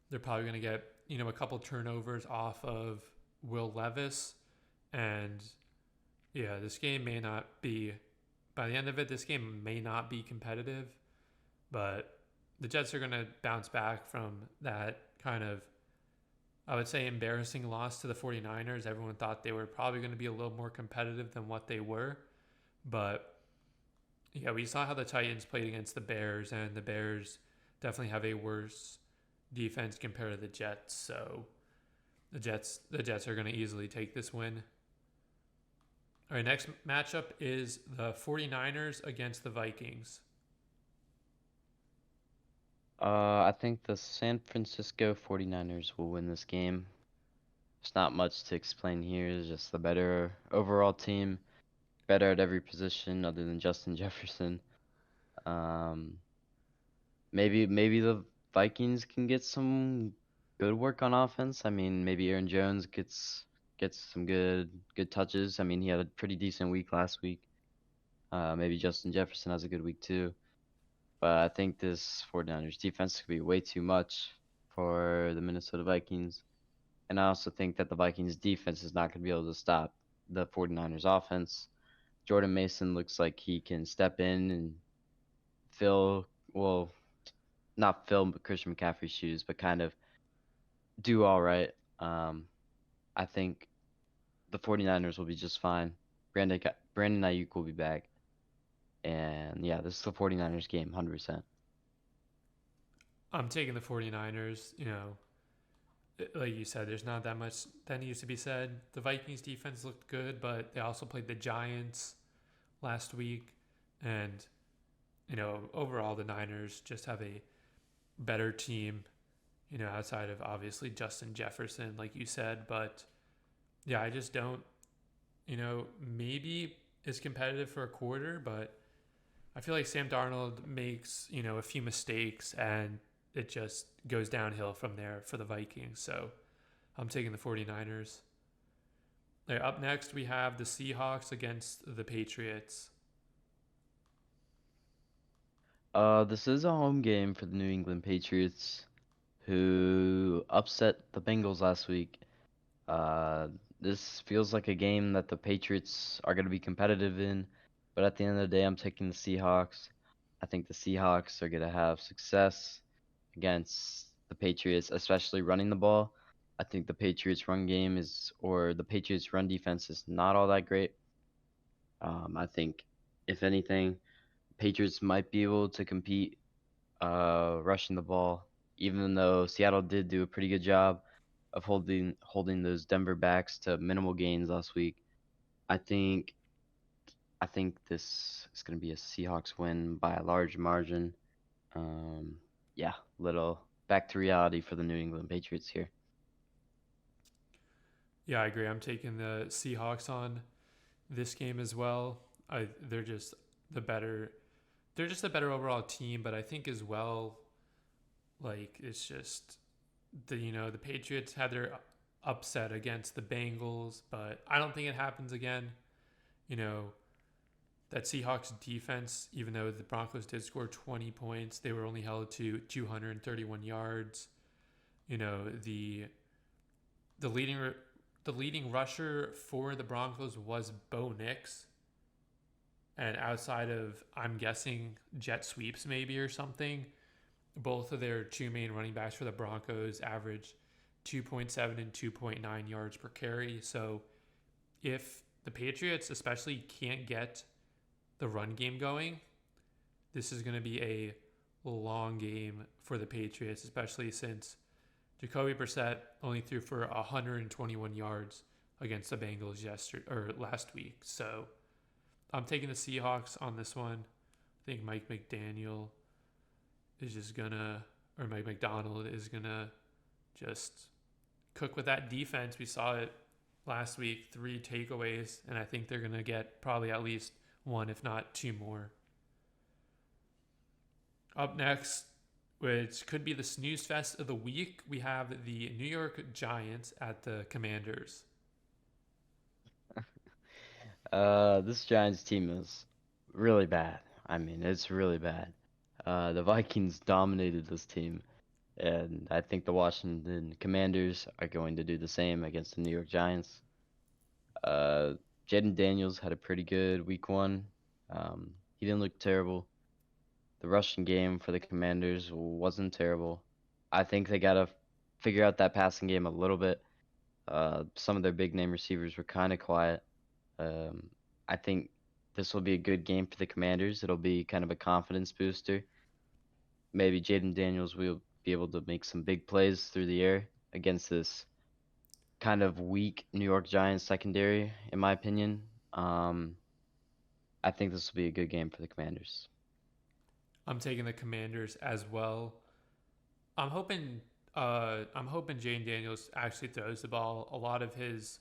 They're probably going to get, a couple turnovers off of Will Levis. And yeah, this game may not be, by the end of it, this game may not be competitive. But the Jets are going to bounce back from that kind of, I would say, embarrassing loss to the 49ers. Everyone thought they were probably going to be a little more competitive than what they were. But yeah, we saw how the Titans played against the Bears, and the Bears definitely have a worse defense compared to the Jets. So the Jets are going to easily take this win. All right, next matchup is the 49ers against the Vikings. I think the San Francisco 49ers will win this game. There's not much to explain here. It's just the better overall team, better at every position other than Justin Jefferson. Um, maybe the Vikings can get some good work on offense. I mean, maybe Aaron Jones gets some good touches. I mean, he had a pretty decent week last week. Maybe Justin Jefferson has a good week too. But I think this 49ers defense could be way too much for the Minnesota Vikings. And I also think that the Vikings defense is not going to be able to stop the 49ers offense. Jordan Mason looks like he can step in and fill, well, not fill Christian McCaffrey's shoes, but kind of do all right. Um, I think the 49ers will be just fine. Brandon Ayuk will be back. And yeah, this is the 49ers game, 100%. I'm taking the 49ers. Like you said, there's not that much that needs to be said. The Vikings defense looked good, but they also played the Giants last week. And, overall, the Niners just have a better team, outside of obviously Justin Jefferson, like you said. But yeah, I just don't, maybe it's competitive for a quarter, but I feel like Sam Darnold makes, a few mistakes and it just goes downhill from there for the Vikings. So I'm taking the 49ers. Right, up next, we have the Seahawks against the Patriots. This is a home game for the New England Patriots, who upset the Bengals last week. Uh, this feels like a game that the Patriots are going to be competitive in, but at the end of the day, I'm taking the Seahawks. I think the Seahawks are going to have success against the Patriots, especially running the ball. I think the Patriots run game is, or the Patriots run defense is not all that great. I think, if anything, Patriots might be able to compete rushing the ball, even though Seattle did do a pretty good job of holding those Denver backs to minimal gains last week. I think I think this is going to be a Seahawks win by a large margin. Um, yeah, little back to reality for the New England Patriots here. Yeah, I agree. I'm taking the Seahawks on this game as well. They're just the better. They're just a better overall team, but I think as well, like it's just the Patriots had their upset against the Bengals, but I don't think it happens again. You know, that Seahawks defense, even though the Broncos did score 20 points, they were only held to 231 yards. You know, the leading the leading rusher for the Broncos was Bo Nix, and outside of I'm guessing jet sweeps maybe or something, both of their two main running backs for the Broncos averaged 2.7 and 2.9 yards per carry. So if the Patriots especially can't get the run game going, this is going to be a long game for the Patriots, especially since Jacoby Brissett only threw for 121 yards against the Bengals last week. So I'm taking the Seahawks on this one. I think Mike McDaniel is just gonna, or Mike McDonald is gonna just cook with that defense. We saw it last week, 3 takeaways, and I think they're gonna get probably at least one, if not two more. Up next, which could be the snooze fest of the week, we have the New York Giants at the Commanders. This Giants team is really bad. I mean, it's really bad. The Vikings dominated this team, and I think the Washington Commanders are going to do the same against the New York Giants. Uh, Jaden Daniels had a pretty good week one. He didn't look terrible. The rushing game for the Commanders wasn't terrible. I think they gotta figure out that passing game a little bit. Some of their big name receivers were kind of quiet. Um, I think this will be a good game for the Commanders. It'll be kind of a confidence booster. Maybe Jaden Daniels will be able to make some big plays through the air against this kind of weak New York Giants secondary, in my opinion. I think this will be a good game for the Commanders. I'm taking the Commanders as well. I'm hoping Jane Daniels actually throws the ball. A lot of his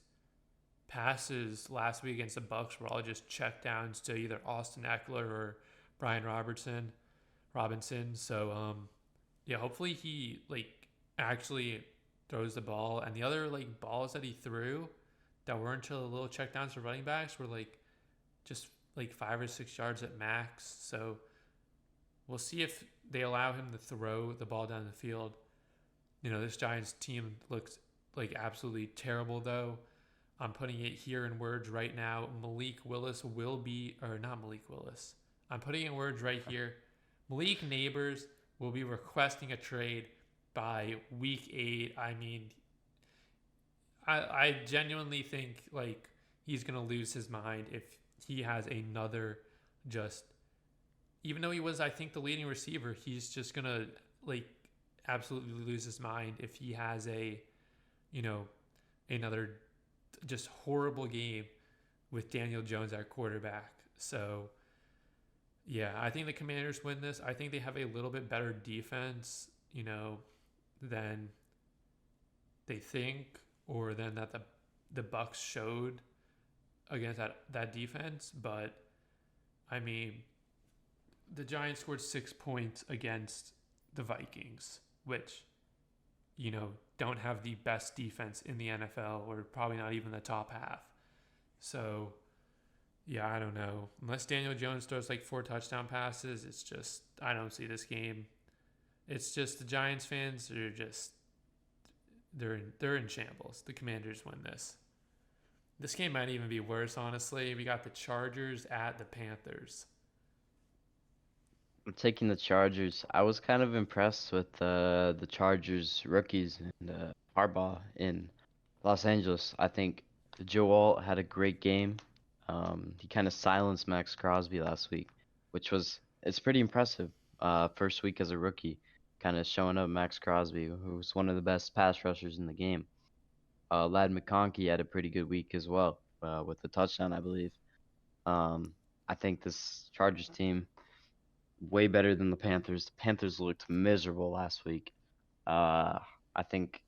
passes last week against the Bucks were all just check downs to either Austin Eckler or Brian Robinson. So yeah, hopefully he actually throws the ball. And the other balls that he threw that weren't a little check downs for running backs were just 5 or 6 yards at max. So we'll see if they allow him to throw the ball down the field. This Giants team looks like absolutely terrible though. I'm putting it here in words right now. Malik Willis will be, or not Malik Willis. I'm putting it in words right here. Malik Neighbors will be requesting a trade by week 8. I mean, I genuinely think like he's gonna lose his mind if he has another just. Even though he was, I think, the leading receiver, he's just gonna like absolutely lose his mind if he has a, you know, another just horrible game with Daniel Jones at quarterback. So yeah, I think the Commanders win this. I think they have a little bit better defense, than they think, or than that the Bucks showed against that defense. But I mean, the Giants scored 6 points against the Vikings, which don't have the best defense in the NFL, or probably not even the top half. So yeah, I don't know. Unless Daniel Jones throws like 4 touchdown passes, it's just I don't see this game. It's just the Giants fans are just they're in shambles. The Commanders win this. This game might even be worse, honestly. We got the Chargers at the Panthers. I'm taking the Chargers. I was kind of impressed with the Chargers rookies and Harbaugh in Los Angeles. I think Joe Alt had a great game. He kind of silenced Max Crosby last week, which was it's pretty impressive. First week as a rookie, kind of showing up Max Crosby, who's one of the best pass rushers in the game. Lad McConkey had a pretty good week as well, with the touchdown, I believe. Um, I think this Chargers team way better than the Panthers. The Panthers looked miserable last week. I think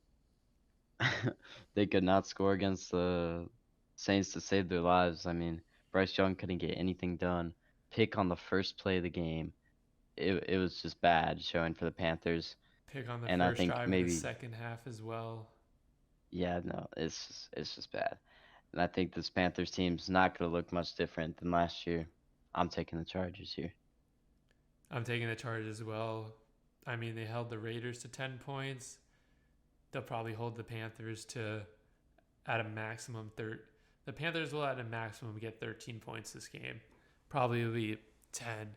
they could not score against the Saints to save their lives. I mean, Bryce Young couldn't get anything done. Pick on the first play of the game. It was just bad showing for the Panthers. Pick on the And I first think drive of the maybe second half as well. yeah, no, it's just bad. And I think this Panthers team's not gonna look much different than last year. I'm taking the Chargers here. I'm taking the Chargers as well. I mean, they held the Raiders to 10 points. They'll probably hold the Panthers to at a maximum the Panthers will at a maximum get 13 points this game. Probably be 10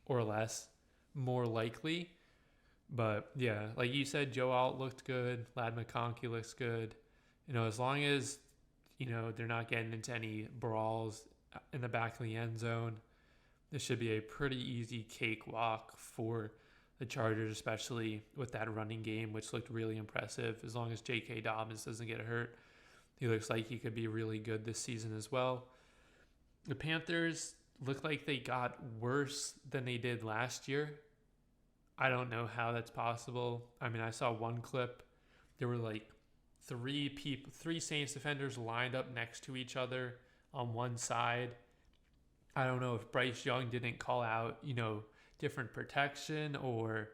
or less, more likely. But yeah, like you said, Joe Alt looked good. Lad McConkey looks good. As long as they're not getting into any brawls in the back of the end zone, this should be a pretty easy cakewalk for the Chargers, especially with that running game, which looked really impressive. As long as J.K. Dobbins doesn't get hurt, he looks like he could be really good this season as well. The Panthers look like they got worse than they did last year. I don't know how that's possible. I mean, I saw one clip. There were like three Saints defenders lined up next to each other on one side. I don't know if Bryce Young didn't call out, different protection, or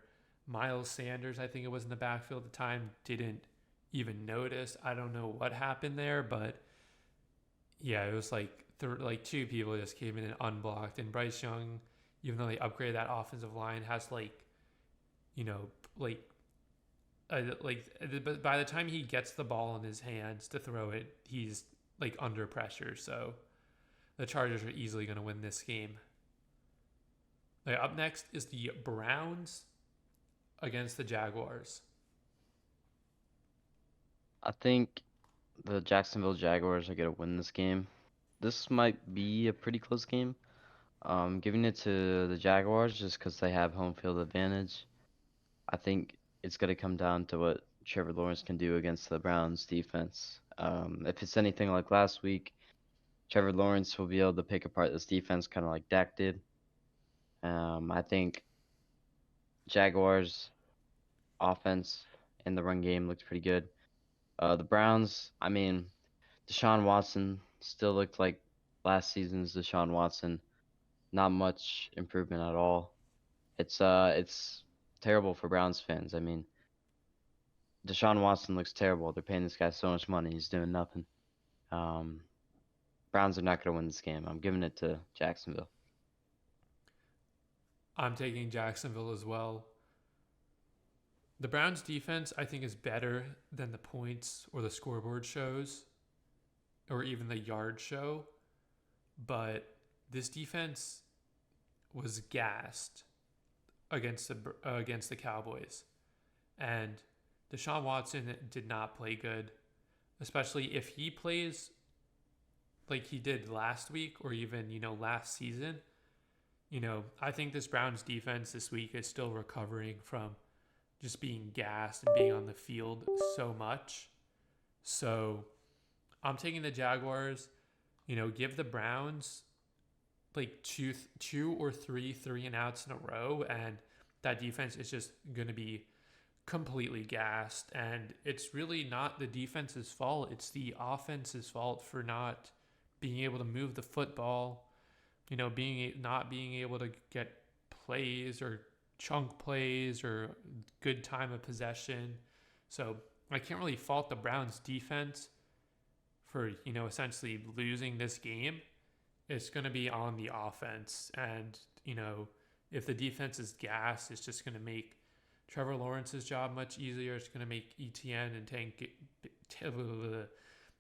Miles Sanders, I think it was in the backfield at the time, didn't even notice. I don't know what happened there, but yeah, it was like two people just came in and unblocked. And Bryce Young, even though they upgraded that offensive line, has you know, like but by the time he gets the ball in his hands to throw it, he's like under pressure. So the Chargers are easily going to win this game. Up next is the Browns against the Jaguars. I think the Jacksonville Jaguars are gonna win this game. This might be a pretty close game. Giving it to the Jaguars just because they have home field advantage. I think it's gonna come down to what Trevor Lawrence can do against the Browns defense. If it's anything like last week, Trevor Lawrence will be able to pick apart this defense kind of like Dak did. I think Jaguars offense in the run game looks pretty good. The Browns, I mean, Deshaun Watson still looked like last season's Deshaun Watson. Not much improvement at all. It's terrible for Browns fans. I mean, Deshaun Watson looks terrible. They're paying this guy so much money. He's doing nothing. Um, Browns are not going to win this game. I'm giving it to Jacksonville. I'm taking Jacksonville as well. The Browns defense, I think, is better than the points or the scoreboard shows or even the yard show. But this defense was gassed against the Cowboys. And Deshaun Watson did not play good, especially if he plays like he did last week or even, last season. I think this Browns defense this week is still recovering from just being gassed and being on the field so much. So I'm taking the Jaguars. Give the Browns like two or three and outs in a row, and that defense is just going to be completely gassed. And it's really not the defense's fault. It's the offense's fault for not being able to move the football, not being able to get plays or chunk plays or good time of possession. So I can't really fault the Browns defense for, essentially losing this game. It's going to be on the offense. And, if the defense is gas, it's just going to make Trevor Lawrence's job much easier. It's going to make ETN and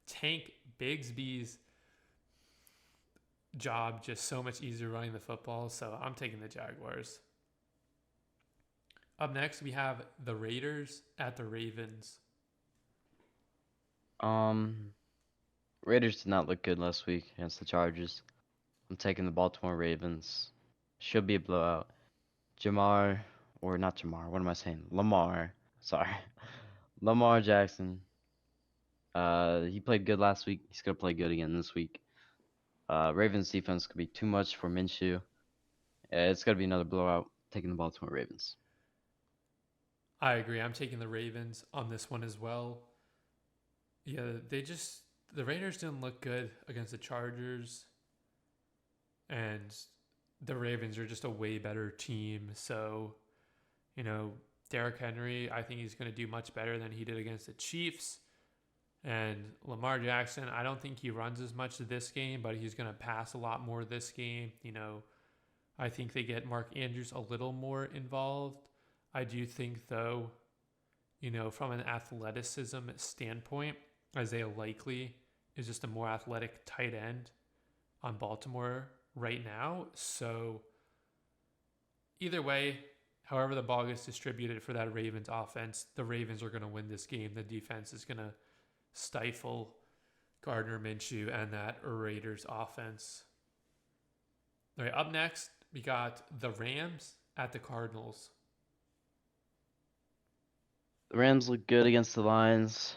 Tank Bigsby's job just so much easier running the football. So I'm taking the Jaguars. Up next, we have the Raiders at the Ravens. Raiders did not look good last week against the Chargers. I'm taking the Baltimore Ravens. Should be a blowout. Lamar. Sorry. Lamar Jackson. He played good last week. He's gonna play good again this week. Ravens defense could be too much for Minshew. It's gonna be another blowout. Taking the Baltimore Ravens. I agree. I'm taking the Ravens on this one as well. Yeah, the Raiders didn't look good against the Chargers, and the Ravens are just a way better team. So, Derrick Henry, I think he's going to do much better than he did against the Chiefs. And Lamar Jackson, I don't think he runs as much this game, but he's going to pass a lot more this game. I think they get Mark Andrews a little more involved. I do think, though, from an athleticism standpoint, Isaiah Likely is just a more athletic tight end on Baltimore right now. So either way, however the ball gets distributed for that Ravens offense, the Ravens are going to win this game. The defense is going to stifle Gardner Minshew and that Raiders offense. All right, up next, we got the Rams at the Cardinals. The Rams look good against the Lions.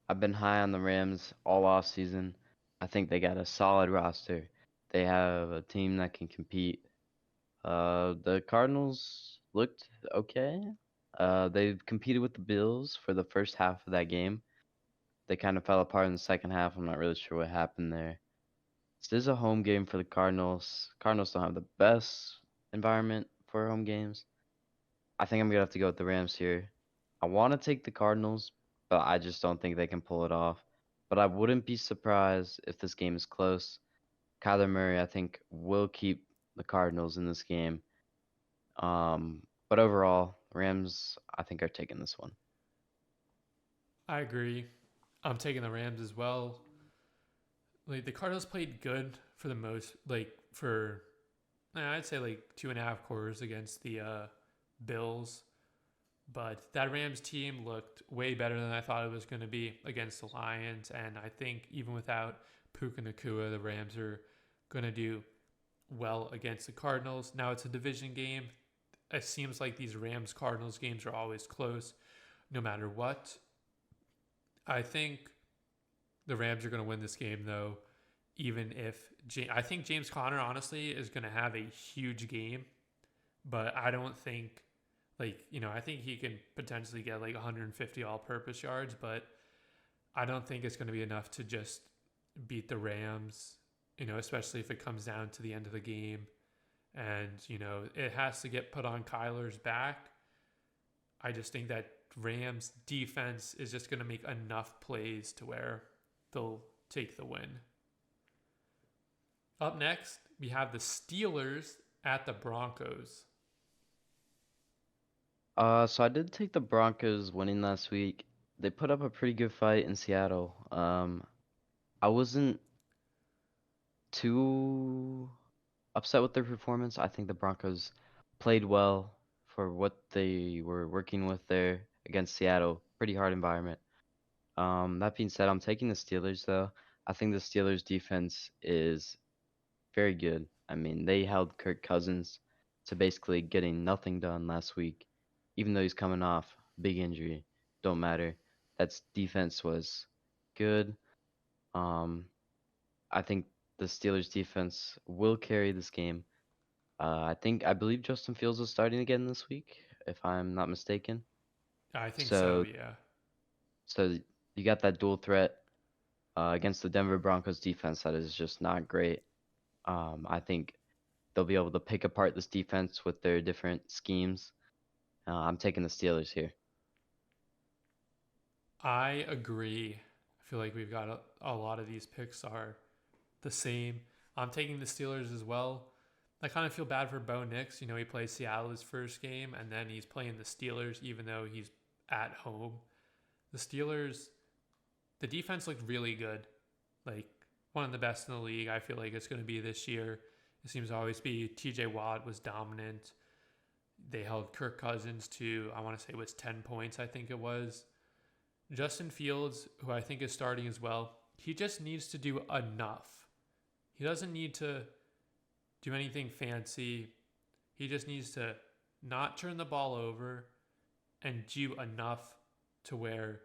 I've been high on the Rams all off season. I think they got a solid roster. They have a team that can compete. The Cardinals looked okay. They competed with the Bills for the first half of that game. They kind of fell apart in the second half. I'm not really sure what happened there. This is a home game for the Cardinals. Cardinals don't have the best environment for home games. I think I'm gonna have to go with the Rams here. I want to take the Cardinals, but I just don't think they can pull it off. But I wouldn't be surprised if this game is close. Kyler Murray, I think, will keep the Cardinals in this game. But overall, Rams, I think, are taking this one. I agree. I'm taking the Rams as well. Like the Cardinals played good for the most, I'd say like 2.5 quarters against the Bills. But that Rams team looked way better than I thought it was going to be against the Lions. And I think even without Puka Nacua, the Rams are going to do well against the Cardinals. Now it's a division game. It seems like these Rams-Cardinals games are always close no matter what. I think the Rams are going to win this game, though, even if I think James Conner, honestly, is going to have a huge game. But I don't think, I think he can potentially get like 150 all-purpose yards, but I don't think it's going to be enough to just beat the Rams, especially if it comes down to the end of the game. And, it has to get put on Kyler's back. I just think that Rams defense is just going to make enough plays to where they'll take the win. Up next, we have the Steelers at the Broncos. So I did take the Broncos winning last week. They put up a pretty good fight in Seattle. I wasn't too upset with their performance. I think the Broncos played well for what they were working with there against Seattle. Pretty hard environment. That being said, I'm taking the Steelers though. I think the Steelers defense is very good. I mean, they held Kirk Cousins to basically getting nothing done last week, even though he's coming off big injury. Don't matter. That's defense was good. Um, I think the Steelers defense will carry this game. I believe Justin Fields is starting again this week, if I'm not mistaken. I think so, So, yeah. so you got that dual threat against the Denver Broncos defense that is just not great. I think they'll be able to pick apart this defense with their different schemes. I'm taking the Steelers here. I agree. I feel like we've got a lot of these picks are the same. I'm taking the Steelers as well. I kind of feel bad for Bo Nix. You know, he plays Seattle his first game, and then he's playing the Steelers, even though he's at home. The Steelers, the defense looked really good. Like, one of the best in the league. I feel like it's going to be this year. It seems to always be TJ Watt was dominant. They held Kirk Cousins to, I want to say it was 10 points, I think it was. Justin Fields, who I think is starting as well, he just needs to do enough. He doesn't need to do anything fancy. He just needs to not turn the ball over and do enough to where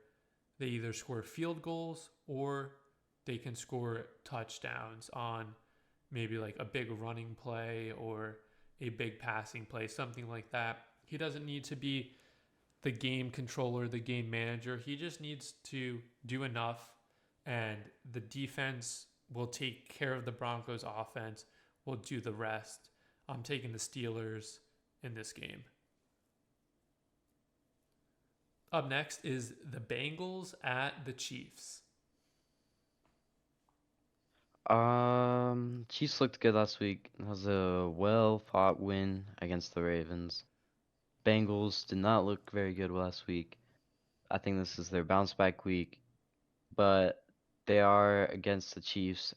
they either score field goals or they can score touchdowns on maybe like a big running play or a big passing play, something like that. He doesn't need to be the game controller, the game manager. He just needs to do enough, and the defense will take care of the Broncos' offense. Will do the rest. I'm taking the Steelers in this game. Up next is the Bengals at the Chiefs. Chiefs looked good last week. It was a well-fought win against the Ravens. Bengals did not look very good last week. I think this is their bounce back week, but they are against the Chiefs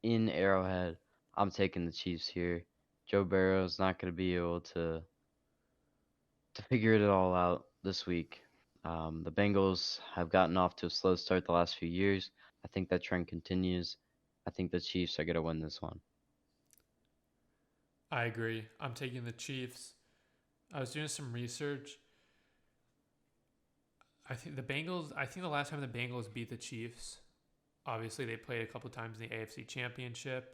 in Arrowhead. I'm taking the Chiefs here. Joe Burrow's not going to be able to figure it all out this week. The Bengals have gotten off to a slow start the last few years. I think that trend continues. I think the Chiefs are going to win this one. I agree. I'm taking the Chiefs. I was doing some research. I think the last time the Bengals beat the Chiefs, obviously they played a couple times in the AFC Championship,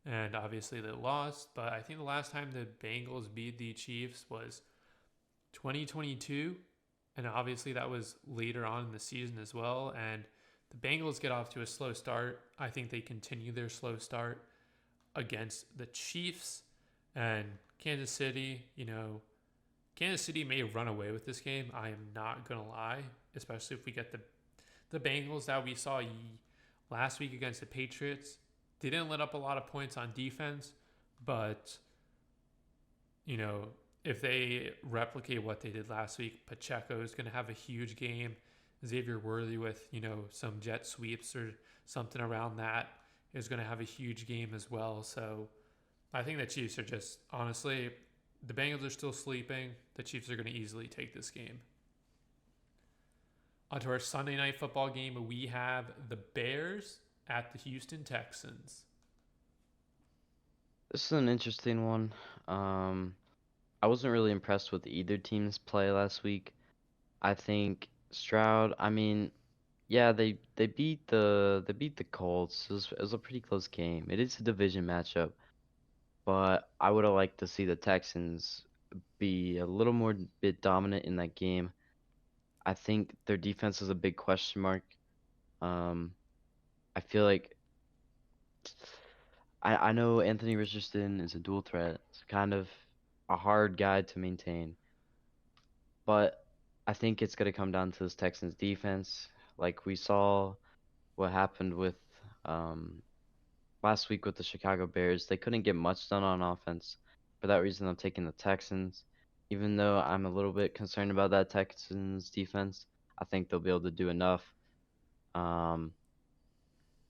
and obviously they lost. But I think the last time the Bengals beat the Chiefs was 2022, and obviously that was later on in the season as well. And the Bengals get off to a slow start. I think they continue their slow start against the Chiefs and Kansas City. You know, Kansas City may run away with this game. I am not gonna lie, especially if we get the Bengals that we saw last week against the Patriots. They didn't let up a lot of points on defense, but you know, if they replicate what they did last week, Pacheco is going to have a huge game. Xavier Worthy with, you know, some jet sweeps or something around that is going to have a huge game as well. So I think the Chiefs are just, honestly, the Bengals are still sleeping. The Chiefs are going to easily take this game. Onto our Sunday night football game, we have the Bears at the Houston Texans. This is an interesting one. Um, I wasn't really impressed with either team's play last week. I think Stroud, I mean, yeah, they beat the Colts. It was a pretty close game. It is a division matchup, but I would have liked to see the Texans be a little more bit dominant in that game. I think their defense is a big question mark. Um, I feel like I know Anthony Richardson is a dual threat. It's kind of a hard guy to maintain, but I think it's gonna come down to this Texans defense. Like we saw what happened with um last week with the Chicago Bears. They couldn't get much done on offense. For that reason, I'm taking the Texans. Even though I'm a little bit concerned about that Texans defense, I think they'll be able to do enough. Um,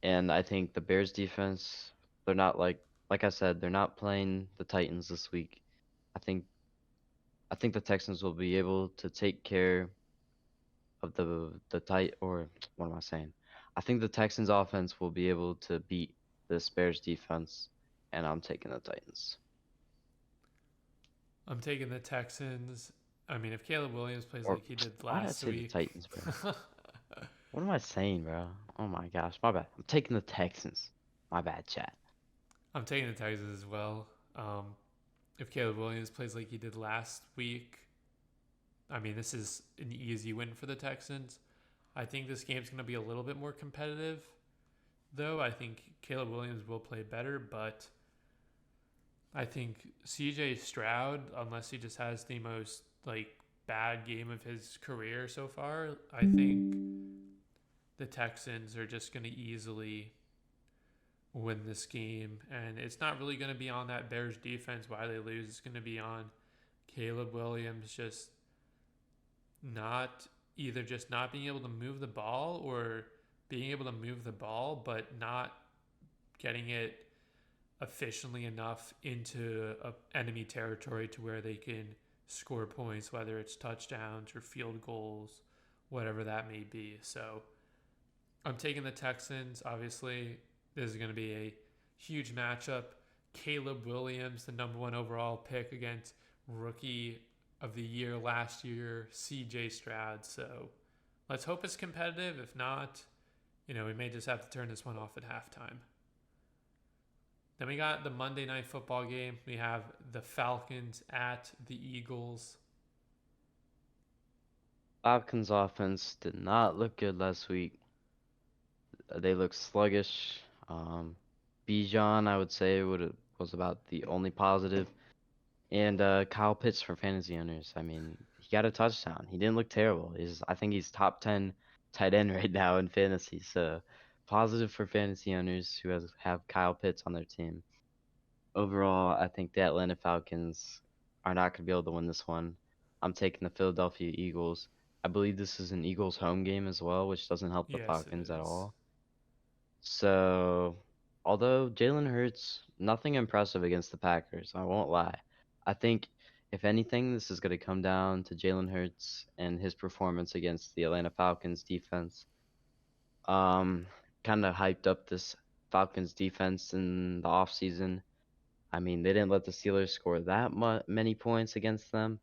and I think the Bears defense, they're not like I said, they're not playing the Titans this week. I think I think the Texans will be able to take care of the tight or what am I saying? I think the Texans offense will be able to beat this Bears defense, and I'm taking the Titans. I'm taking the Texans. I mean, if Caleb Williams plays Or like he did why did I last say the week, Titans, bro? What am I saying, bro? Oh my gosh, my bad. I'm taking the Texans. My bad, chat. I'm taking the Texans as well. Um, if Caleb Williams plays like he did last week, I mean, this is an easy win for the Texans. I think this game's going to be a little bit more competitive, though. I think Caleb Williams will play better, but I think CJ Stroud, unless he just has the most like bad game of his career so far, I think the Texans are just going to easily win this game. And it's not really going to be on that Bears defense why they lose. It's going to be on Caleb Williams just not being able to move the ball or being able to move the ball, but not getting it efficiently enough into enemy territory to where they can score points, whether it's touchdowns or field goals, whatever that may be. So I'm taking the Texans. Obviously, this is going to be a huge matchup. Caleb Williams, the number one overall pick against rookie of the year last year, CJ Stroud. So let's hope it's competitive. If not, we may just have to turn this one off at halftime. Then we got the Monday Night Football game. We have the Falcons at the Eagles. Falcons offense did not look good last week. They look sluggish. Bijan, I would say, was about the only positive. And Kyle Pitts for fantasy owners. I mean, he got a touchdown. He didn't look terrible. I think he's top 10 tight end right now in fantasy. So positive for fantasy owners who have Kyle Pitts on their team. Overall, I think the Atlanta Falcons are not going to be able to win this one. I'm taking the Philadelphia Eagles. I believe this is an Eagles home game as well, which doesn't help the Yes, it Falcons at is. all. So, although Jalen Hurts, nothing impressive against the Packers, I won't lie. I think, if anything, this is going to come down to Jalen Hurts and his performance against the Atlanta Falcons defense. Um, Kind of hyped up this Falcons defense in the offseason. I mean, they didn't let the Steelers score that many points against them.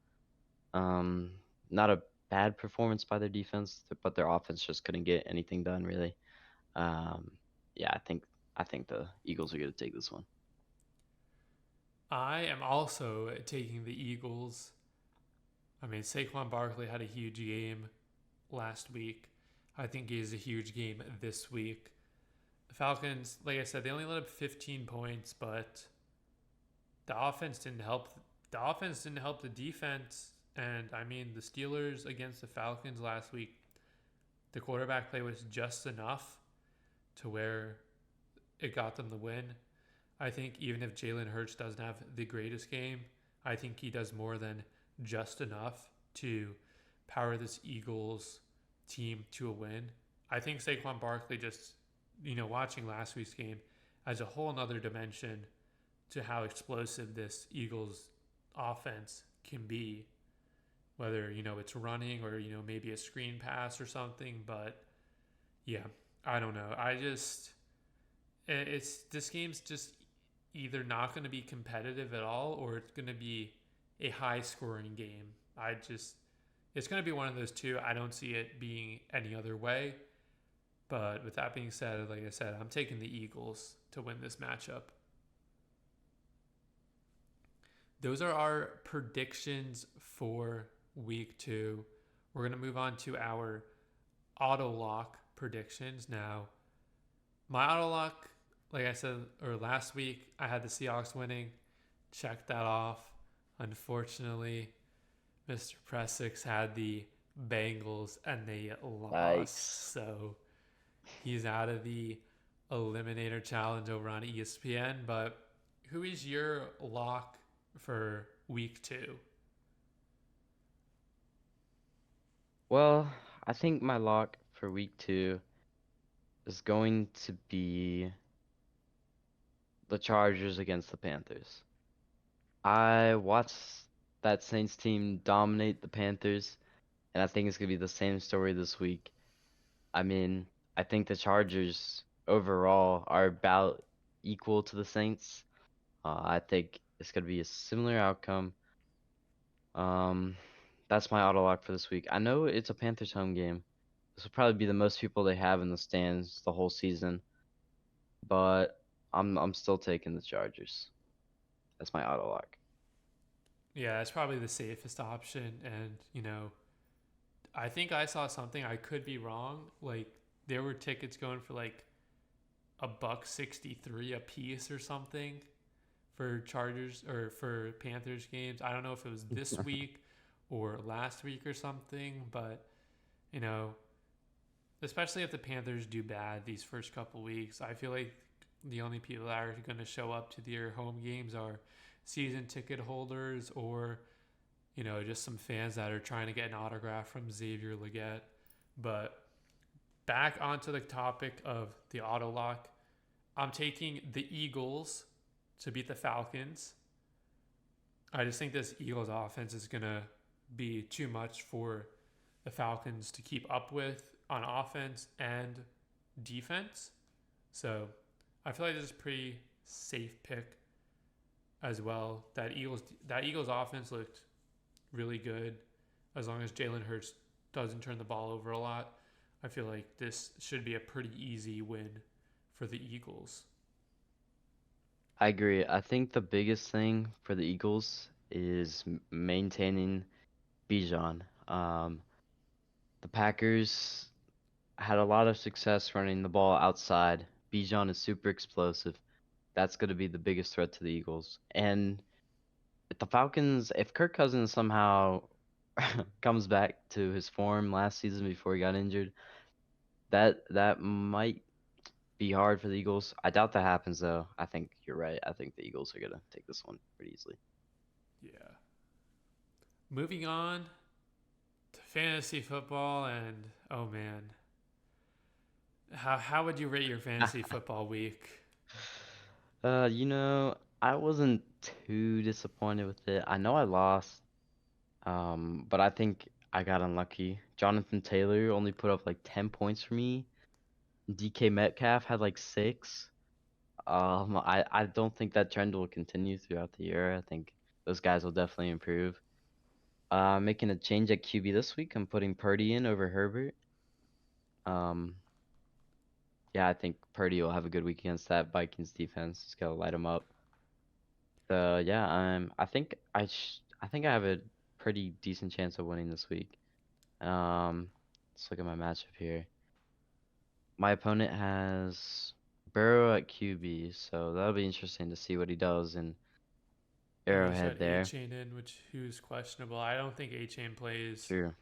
Um, Not a bad performance by their defense, but their offense just couldn't get anything done really. Um, yeah, I think the Eagles are going to take this one. I am also taking the Eagles. I mean, Saquon Barkley had a huge game last week. I think he has a huge game this week. The Falcons, like I said, they only let up 15 points, but the offense didn't help. The offense didn't help the defense. And I mean, the Steelers against the Falcons last week, the quarterback play was just enough to where it got them the win. I think even if Jalen Hurts doesn't have the greatest game, I think he does more than just enough to power this Eagles team to a win. I think Saquon Barkley just, watching last week's game adds a whole nother dimension to how explosive this Eagles offense can be. Whether, it's running or, maybe a screen pass or something. But yeah, I don't know. This game's just either not going to be competitive at all or it's going to be a high scoring game. It's going to be one of those two. I don't see it being any other way. But with that being said, like I said, I'm taking the Eagles to win this matchup. Those are our predictions for week 2. We're going to move on to our auto lock predictions. Now, my auto lock, like I said, or last week, I had the Seahawks winning. Check that off. Unfortunately, Mr. Pr3ssix had the Bengals and they Yikes. lost. So he's out of the Eliminator Challenge over on ESPN. But who is your lock for week 2? Well, I think my lock for week 2 is going to be the Chargers against the Panthers. I watched that Saints team dominate the Panthers, and I think it's gonna be the same story this week. I mean, I think the Chargers overall are about equal to the Saints. I think it's gonna be a similar outcome. Um, that's my auto lock for this week. I know it's a Panthers home game. This will probably be the most people they have in the stands the whole season, but I'm still taking the Chargers. That's my auto lock. Yeah, that's probably the safest option. And, I think I saw something, I could be wrong. Like, there were tickets going for like $1.63 a piece or something for Chargers or for Panthers games. I don't know if it was this week or last week or something, but you know, especially if the Panthers do bad these first couple weeks, I feel like the only people that are going to show up to their home games are season ticket holders or just some fans that are trying to get an autograph from Xavier Legette. But back onto the topic of the auto lock, I'm taking the Eagles to beat the Falcons. I just think this Eagles offense is going to be too much for the Falcons to keep up with on offense and defense. So I feel like this is a pretty safe pick as well. That Eagles offense looked really good as long as Jalen Hurts doesn't turn the ball over a lot. I feel like this should be a pretty easy win for the Eagles. I agree. I think the biggest thing for the Eagles is maintaining Bijan. The Packers had a lot of success running the ball outside. Bijan is super explosive. That's going to be the biggest threat to the Eagles. And if the Falcons, if Kirk Cousins somehow comes back to his form last season before he got injured, that might be hard for the Eagles. I doubt that happens though. I think you're right. I think the Eagles are gonna take this one pretty easily. Yeah. Moving on to fantasy football, and oh man, how would you rate your fantasy football week? I wasn't too disappointed with it. I know I lost, but I think I got unlucky. Jonathan Taylor only put up like 10 points for me. DK Metcalf had like 6. I don't think that trend will continue throughout the year. I think those guys will definitely improve. Making a change at QB this week. I'm putting Purdy in over Herbert. Um, yeah, I think Purdy will have a good week against that Vikings defense. Just gotta light him up. Yeah, I think I have a pretty decent chance of winning this week. Let's look at my matchup here. My opponent has Burrow at QB, so that'll be interesting to see what he does in And you said Arrowhead A there. Chain in, which who's questionable. I don't think A Chain plays. True.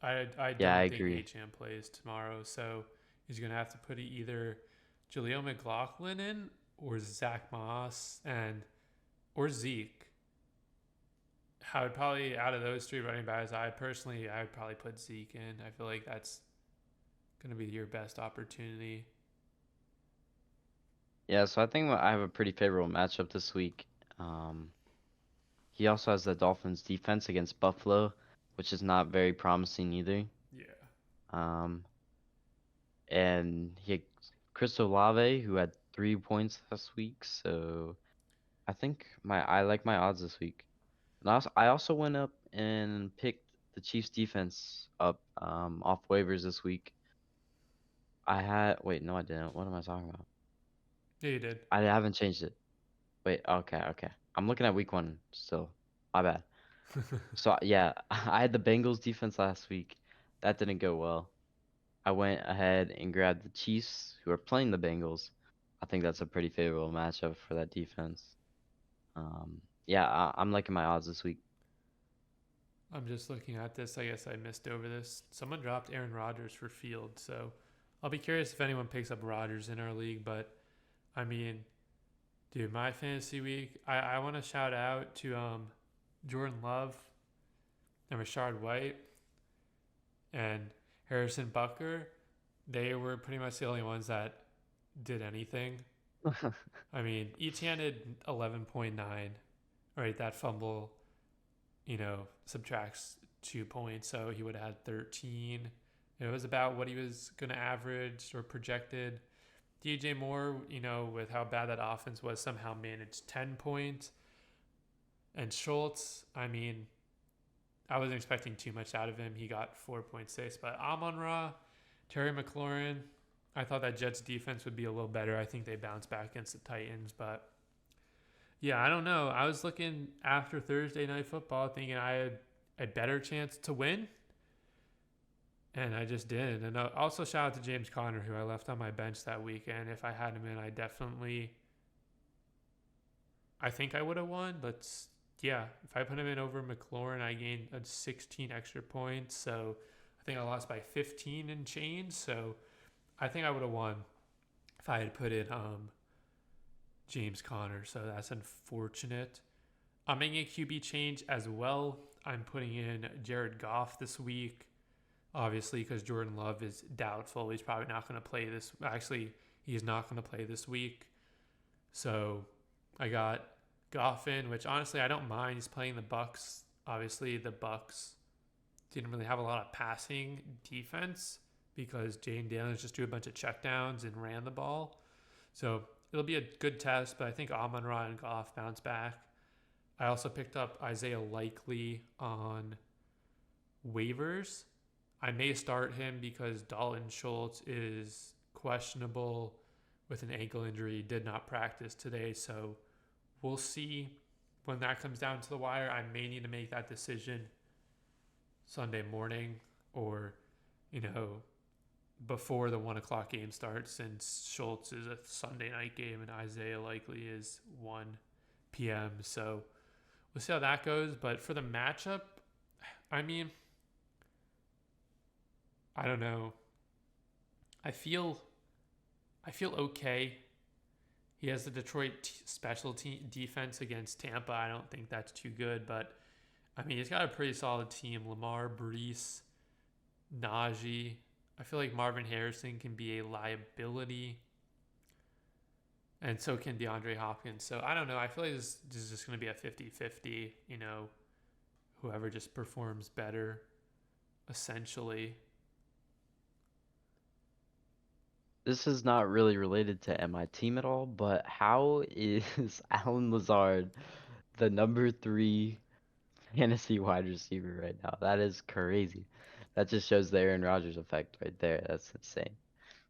I Yeah, I don't think A agree. Chain plays tomorrow, so he's gonna have to put either Jaleel McLaughlin in or Zach Moss and or Zeke. I would probably out of those three running backs, I would probably put Zeke in. I feel like that's gonna be your best opportunity. Yeah, so I think I have a pretty favorable matchup this week. Um, he also has the Dolphins defense against Buffalo, which is not very promising either. Yeah. Um, and he had Chris Olave, who had 3 points last week. So I like my odds this week. And I also went up and picked the Chiefs defense up off waivers this week. Wait, no, I didn't. What am I talking about? Yeah, you did. I haven't changed it. Wait, okay, okay. I'm looking at week 1 still. My bad. So yeah, I had the Bengals defense last week. That didn't go well. I went ahead and grabbed the Chiefs, who are playing the Bengals. I think that's a pretty favorable matchup for that defense. Yeah, I'm liking my odds this week. I'm just looking at this. I guess I missed over this. Someone dropped Aaron Rodgers for Field, so I'll be curious if anyone picks up Rodgers in our league. But I mean, dude, my fantasy week, I want to shout out to Jordan Love and Rashard White and Harrison Butker, they were pretty much the only ones that did anything. I mean, Etienne had 11.9, right? That fumble, subtracts 2 points, so he would have had 13. It was about what he was going to average or projected. DJ Moore, with how bad that offense was, somehow managed 10 points. And Schultz, I mean, I wasn't expecting too much out of him. He got 4.6. But Amon-Ra, Terry McLaurin, I thought that Jets defense would be a little better. I think they bounced back against the Titans. But, yeah, I don't know. I was looking after Thursday Night Football thinking I had a better chance to win. And I just didn't. And also shout out to James Conner, who I left on my bench that weekend. If I had him in, I think I would have won. But yeah, if I put him in over McLaurin, I gained 16 extra points. So I think I lost by 15 and change. So I think I would have won if I had put in James Conner. So that's unfortunate. I'm making a QB change as well. I'm putting in Jared Goff this week. Obviously, because Jordan Love is doubtful. He's probably not going to play this. Actually, he's not going to play this week. So I got Goff in, which honestly I don't mind. He's playing the Bucks. Obviously, the Bucks didn't really have a lot of passing defense because Jane Daniels just threw a bunch of checkdowns and ran the ball. So it'll be a good test, but I think Amon-Ra and Goff bounce back. I also picked up Isaiah Likely on waivers. I may start him because Dalton Schultz is questionable with an ankle injury. He did not practice today, so we'll see when that comes down to the wire. I may need to make that decision Sunday morning or, before the 1 o'clock game starts, since Schultz is a Sunday night game and Isaiah Likely is 1 p.m. So we'll see how that goes. But for the matchup, I mean, I don't know. I feel okay. He has the Detroit special team defense against Tampa. I don't think that's too good, but I mean, he's got a pretty solid team. Lamar, Brees, Najee. I feel like Marvin Harrison can be a liability, and so can DeAndre Hopkins. So I don't know. I feel like this is just going to be a 50-50, whoever just performs better, essentially. This is not really related to my team at all, but how is Alan Lazard the number 3 fantasy wide receiver right now? That is crazy. That just shows the Aaron Rodgers effect right there. That's insane.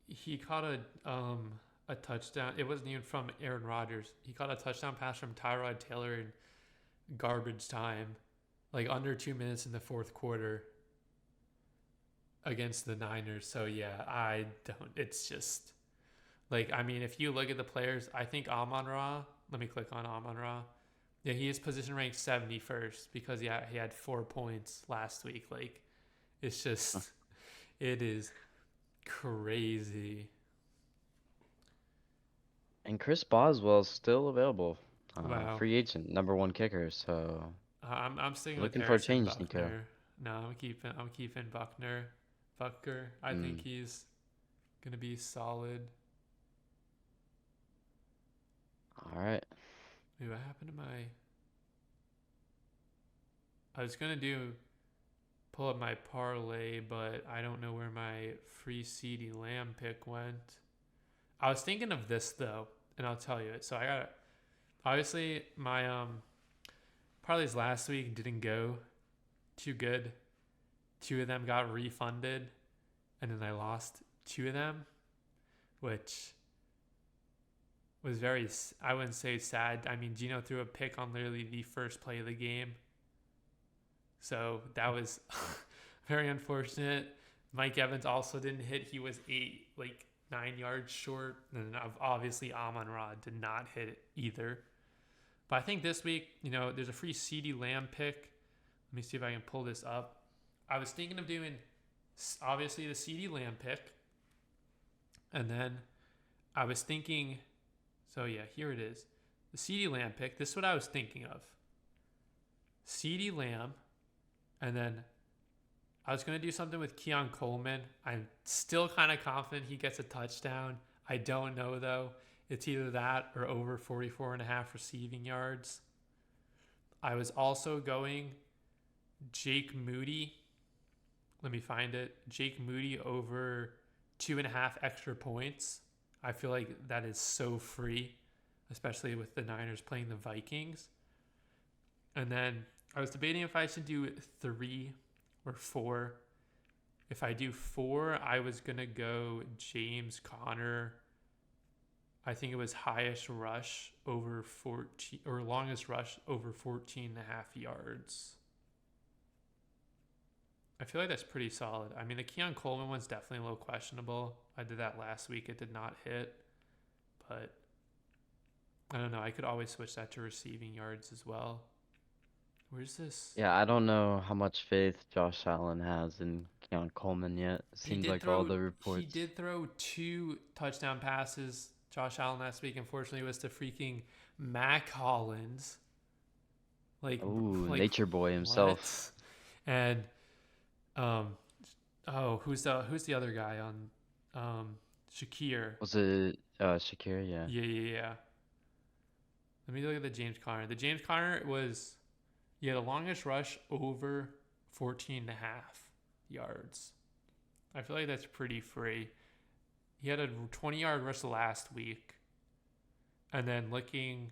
He caught a touchdown. It wasn't even from Aaron Rodgers. He caught a touchdown pass from Tyrod Taylor in garbage time, like under 2 minutes in the fourth quarter against the Niners. So yeah, it's just like, I mean, if you look at the players, I think Amon-Ra, let me click on Amon-Ra. Yeah, he is position ranked 71st because he had 4 points last week. Like, it's just, it is crazy. And Chris Boswell's still available. Wow. Free agent, number 1 kicker. So I'm sticking with looking for a Harrison change, Nico. Buckner. No, I'm keeping Buckner. I think he's gonna be solid. All right. Wait, what happened to my? I was gonna pull up my parlay, but I don't know where my free CeeDee Lamb pick went. I was thinking of this though, and I'll tell you it. So I got, obviously my parlays last week didn't go too good. 2 of them got refunded, and then I lost 2 of them, which was very, I wouldn't say sad. I mean, Gino threw a pick on literally the first play of the game. So that was very unfortunate. Mike Evans also didn't hit. He was 9 yards short. And obviously Amon-Ra did not hit it either. But I think this week, there's a free CeeDee Lamb pick. Let me see if I can pull this up. I was thinking of doing, obviously, the CeeDee Lamb pick. And then I was thinking, so yeah, here it is. The CeeDee Lamb pick. This is what I was thinking of. CeeDee Lamb. And then I was going to do something with Keon Coleman. I'm still kind of confident he gets a touchdown. I don't know, though. It's either that or over 44 and a half receiving yards. I was also going Jake Moody. Let me find it. Jake Moody over 2.5 extra points. I feel like that is so free, especially with the Niners playing the Vikings. And then I was debating if I should do 3 or 4. If I do 4, I was going to go James Conner. I think it was highest rush over 14 or longest rush over 14 and a half yards. I feel like that's pretty solid. I mean, the Keon Coleman one's definitely a little questionable. I did that last week. It did not hit. But I don't know. I could always switch that to receiving yards as well. Where's this? Yeah, I don't know how much faith Josh Allen has in Keon Coleman yet. It He seems did like all throw the he reports. did throw 2 touchdown passes. Josh Allen last week, unfortunately, was to freaking Mac Hollins. Like Oh, like Nature Boy himself. what? And who's the other guy on Shakir? Was it Shakira? Yeah. Yeah. Let me look at the James Conner. The James Conner was he had the longest rush over 14 and a half yards. I feel like that's pretty free. He had a 20-yard rush last week. And then looking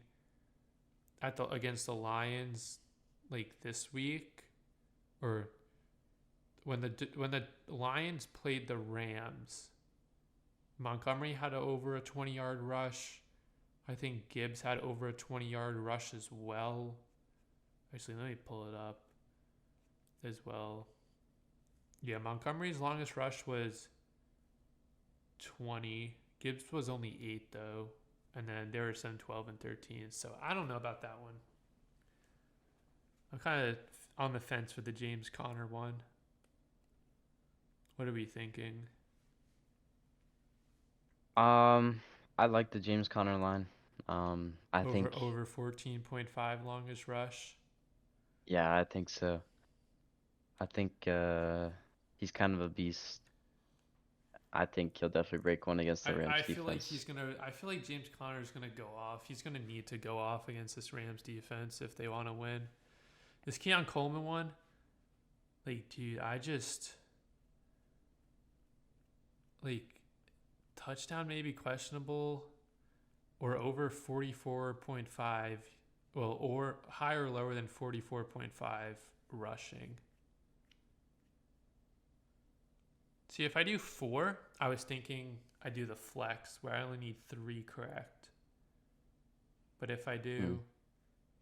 at the against the Lions like this week or when the Lions played the Rams, Montgomery had over a 20-yard rush. I think Gibbs had over a 20-yard rush as well. Actually, let me pull it up as well. Yeah, Montgomery's longest rush was 20. Gibbs was only 8, though. And then there were some 12 and 13. So I don't know about that one. I'm kind of on the fence with the James Conner one. What are we thinking? I like the James Conner line. I think, Over 14.5 longest rush. yeah, I think so. I think he's kind of a beast. I think he'll definitely break one against the Rams I feel like defense. I feel like James Conner is gonna go off. He's gonna need to go off against this Rams defense if they want to win. This Keon Coleman one, like, dude, I just like touchdown maybe questionable or over 44.5. Well, or higher or lower than 44.5 rushing. See, if I do 4, I was thinking I do the flex where I only need 3 correct. But if I do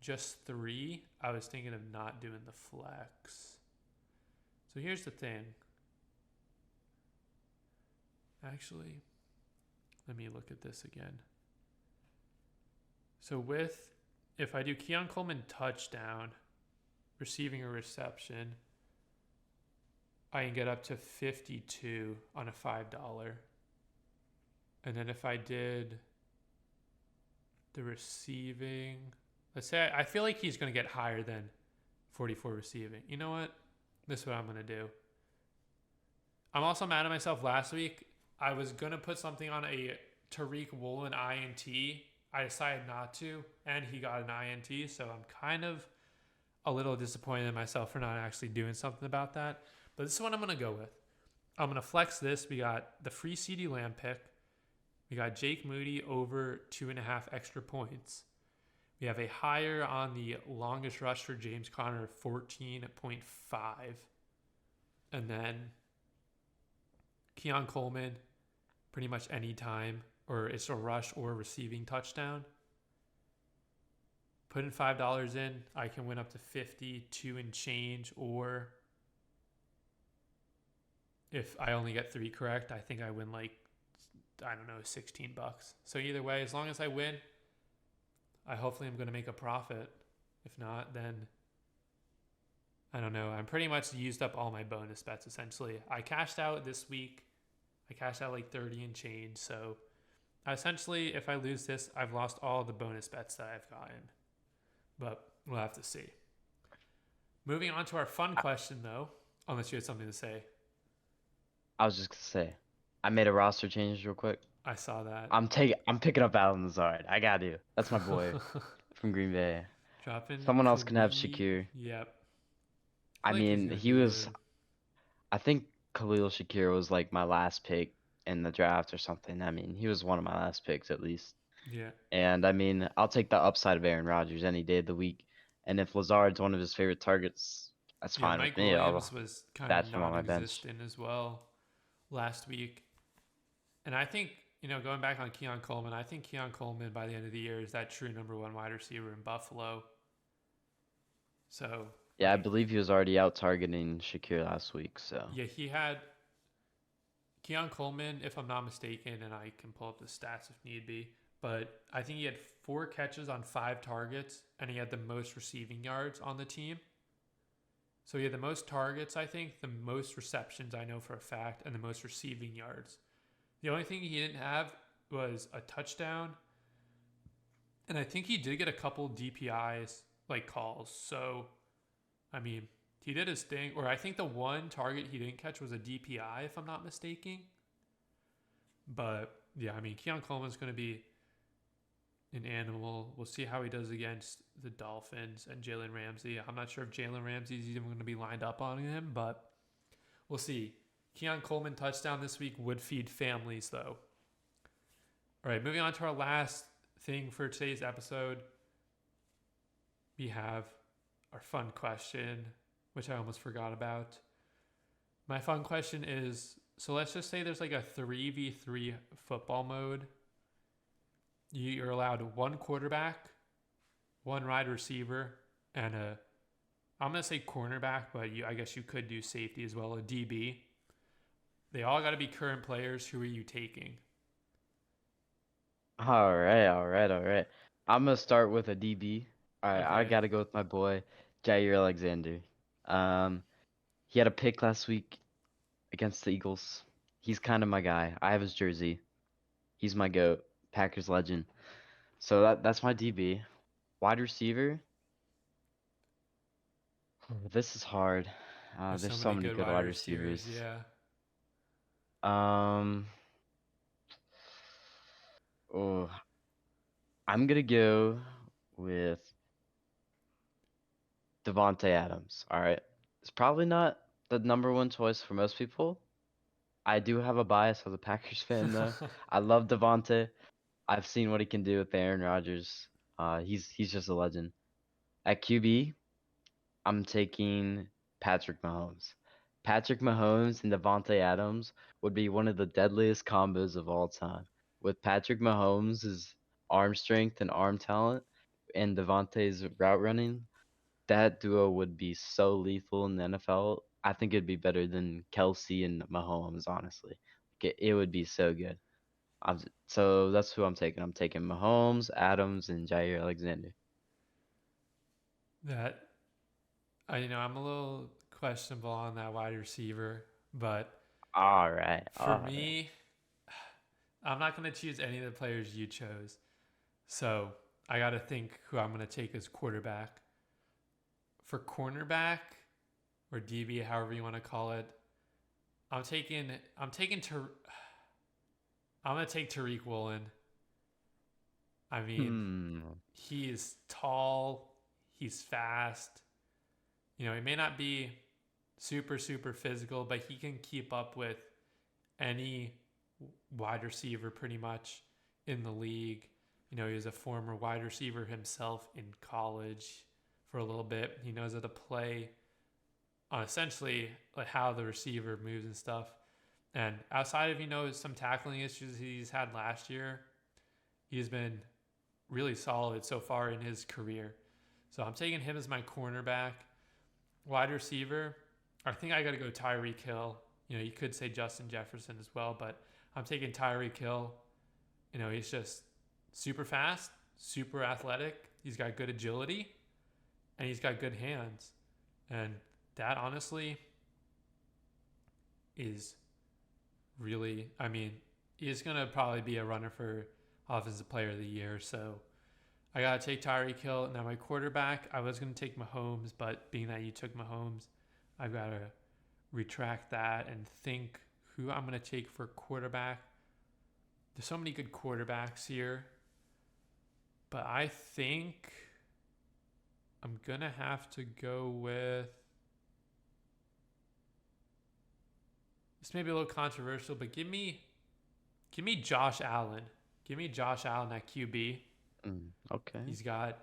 just 3, I was thinking of not doing the flex. So here's the thing. Actually, let me look at this again. So if I do Keon Coleman touchdown, receiving or reception, I can get up to 52 on a $5. And then if I did the receiving, let's say I feel like he's going to get higher than 44 receiving. You know what? This is what I'm going to do. I'm also mad at myself last week. I was going to put something on a Tyreek Woolen INT. I decided not to, and he got an INT. So I'm kind of a little disappointed in myself for not actually doing something about that. But this is what I'm going to go with. I'm going to flex this. We got the free CeeDee Lamb pick. We got Jake Moody over 2.5 extra points. We have a higher on the longest rush for James Conner, 14.5. And then Keon Coleman, pretty much any time, or it's a rush or receiving touchdown. Putting $5 in, I can win up to 52 and change, or if I only get 3 correct, I think I win like, I don't know, $16. So either way, as long as I win, I hopefully am going to make a profit. If not, then I don't know. I'm pretty much used up all my bonus bets essentially. I cashed out this week. I cashed out like 30 and change. So essentially, if I lose this, I've lost all the bonus bets that I've gotten. But we'll have to see. Moving on to our fun question though. Unless you had something to say. I was just gonna say, I made a roster change real quick. I saw that. I'm picking up Allen Lazard. I got to. That's my boy from Green Bay. Dropping Someone else can have Kareem. Shakir. Yep. I I feel like he's mean, gonna he do was. good. I think Khalil Shakir was like my last pick in the draft or something. I mean, he was one of my last picks at least. Yeah. And I mean, I'll take the upside of Aaron Rodgers any day of the week. And if Lazard's one of his favorite targets, that's Yeah, fine with Mike me. Williams I'll was kind of stats him on my bench. non-existent as well last week. And I think, going back on Keon Coleman, I think Keon Coleman by the end of the year is that true number one wide receiver in Buffalo. So, Yeah, I like, believe he was already out targeting Shakir last week. So yeah, he had Keon Coleman, if I'm not mistaken, and I can pull up the stats if need be, but I think he had 4 catches on 5 targets, and he had the most receiving yards on the team. So he had the most targets, I think, the most receptions, I know for a fact, and the most receiving yards. The only thing he didn't have was a touchdown, and I think he did get a couple DPIs like calls. So, I mean, he did his thing. Or I think the one target he didn't catch was a DPI, if I'm not mistaken. But yeah, I mean, Keon Coleman's going to be an animal. We'll see how he does against the Dolphins and Jalen Ramsey. I'm not sure if Jalen Ramsey's even going to be lined up on him, but we'll see. Keon Coleman touchdown this week would feed families, though. All right, moving on to our last thing for today's episode. We have our fun question, which I almost forgot about. My fun question is, so let's just say there's like a 3v3 football mode. You're allowed one quarterback, one wide receiver, and I'm going to say cornerback, but I guess you could do safety as well, a DB. They all got to be current players. Who are you taking? all right, all right, all right. I'm gonna start with a DB. All right, I Okay. gotta go with my boy Jair Alexander. He had a pick last week against the Eagles. He's kind of my guy. I have his jersey. He's my goat, Packers legend. So that's my DB. Wide receiver. This is hard. There's There's so so many many good good wide wide receivers. receivers. Yeah. Um, oh, I'm gonna go with Devonte Adams. All right, it's probably not the number one choice for most people. I do have a bias as a Packers fan though. I love Devonte. I've seen what he can do with Aaron Rodgers. He's just a legend. At QB, I'm taking Patrick Mahomes. Patrick Mahomes and Devontae Adams would be one of the deadliest combos of all time. With Patrick Mahomes' arm strength and arm talent, and Devontae's route running, that duo would be so lethal in the NFL. I think it'd be better than Kelsey and Mahomes, honestly. It would be so good. So that's who I'm taking. I'm taking Mahomes, Adams, and Jair Alexander. That I'm a little questionable on that wide receiver, but All right, for all right. me, I'm not going to choose any of the players you chose. So I got to think who I'm going to take as quarterback. For cornerback or DB, however you want to call it, I'm taking I'm taking I'm going to take Tariq Woolen. I mean, Hmm. he is tall, he's fast. He may not be super physical, but he can keep up with any wide receiver pretty much in the league. He was a former wide receiver himself in college for a little bit. He knows how to play on essentially like how the receiver moves and stuff. And outside of some tackling issues he's had last year, he's been really solid so far in his career. So I'm taking him as my cornerback. Wide receiver, I think I got to go Tyreek Hill. You could say Justin Jefferson as well, but I'm taking Tyreek Hill. He's just super fast, super athletic. He's got good agility, and he's got good hands. And that honestly is really, he's going to probably be a runner for Offensive Player of the Year. So I got to take Tyreek Hill. Now, my quarterback, I was going to take Mahomes, but being that you took Mahomes, I've got to retract that and think who I'm going to take for quarterback. There's so many good quarterbacks here, but I think I'm going to have to go with, this may be a little controversial, but give me Josh Allen. Give me Josh Allen at QB. Okay. He's got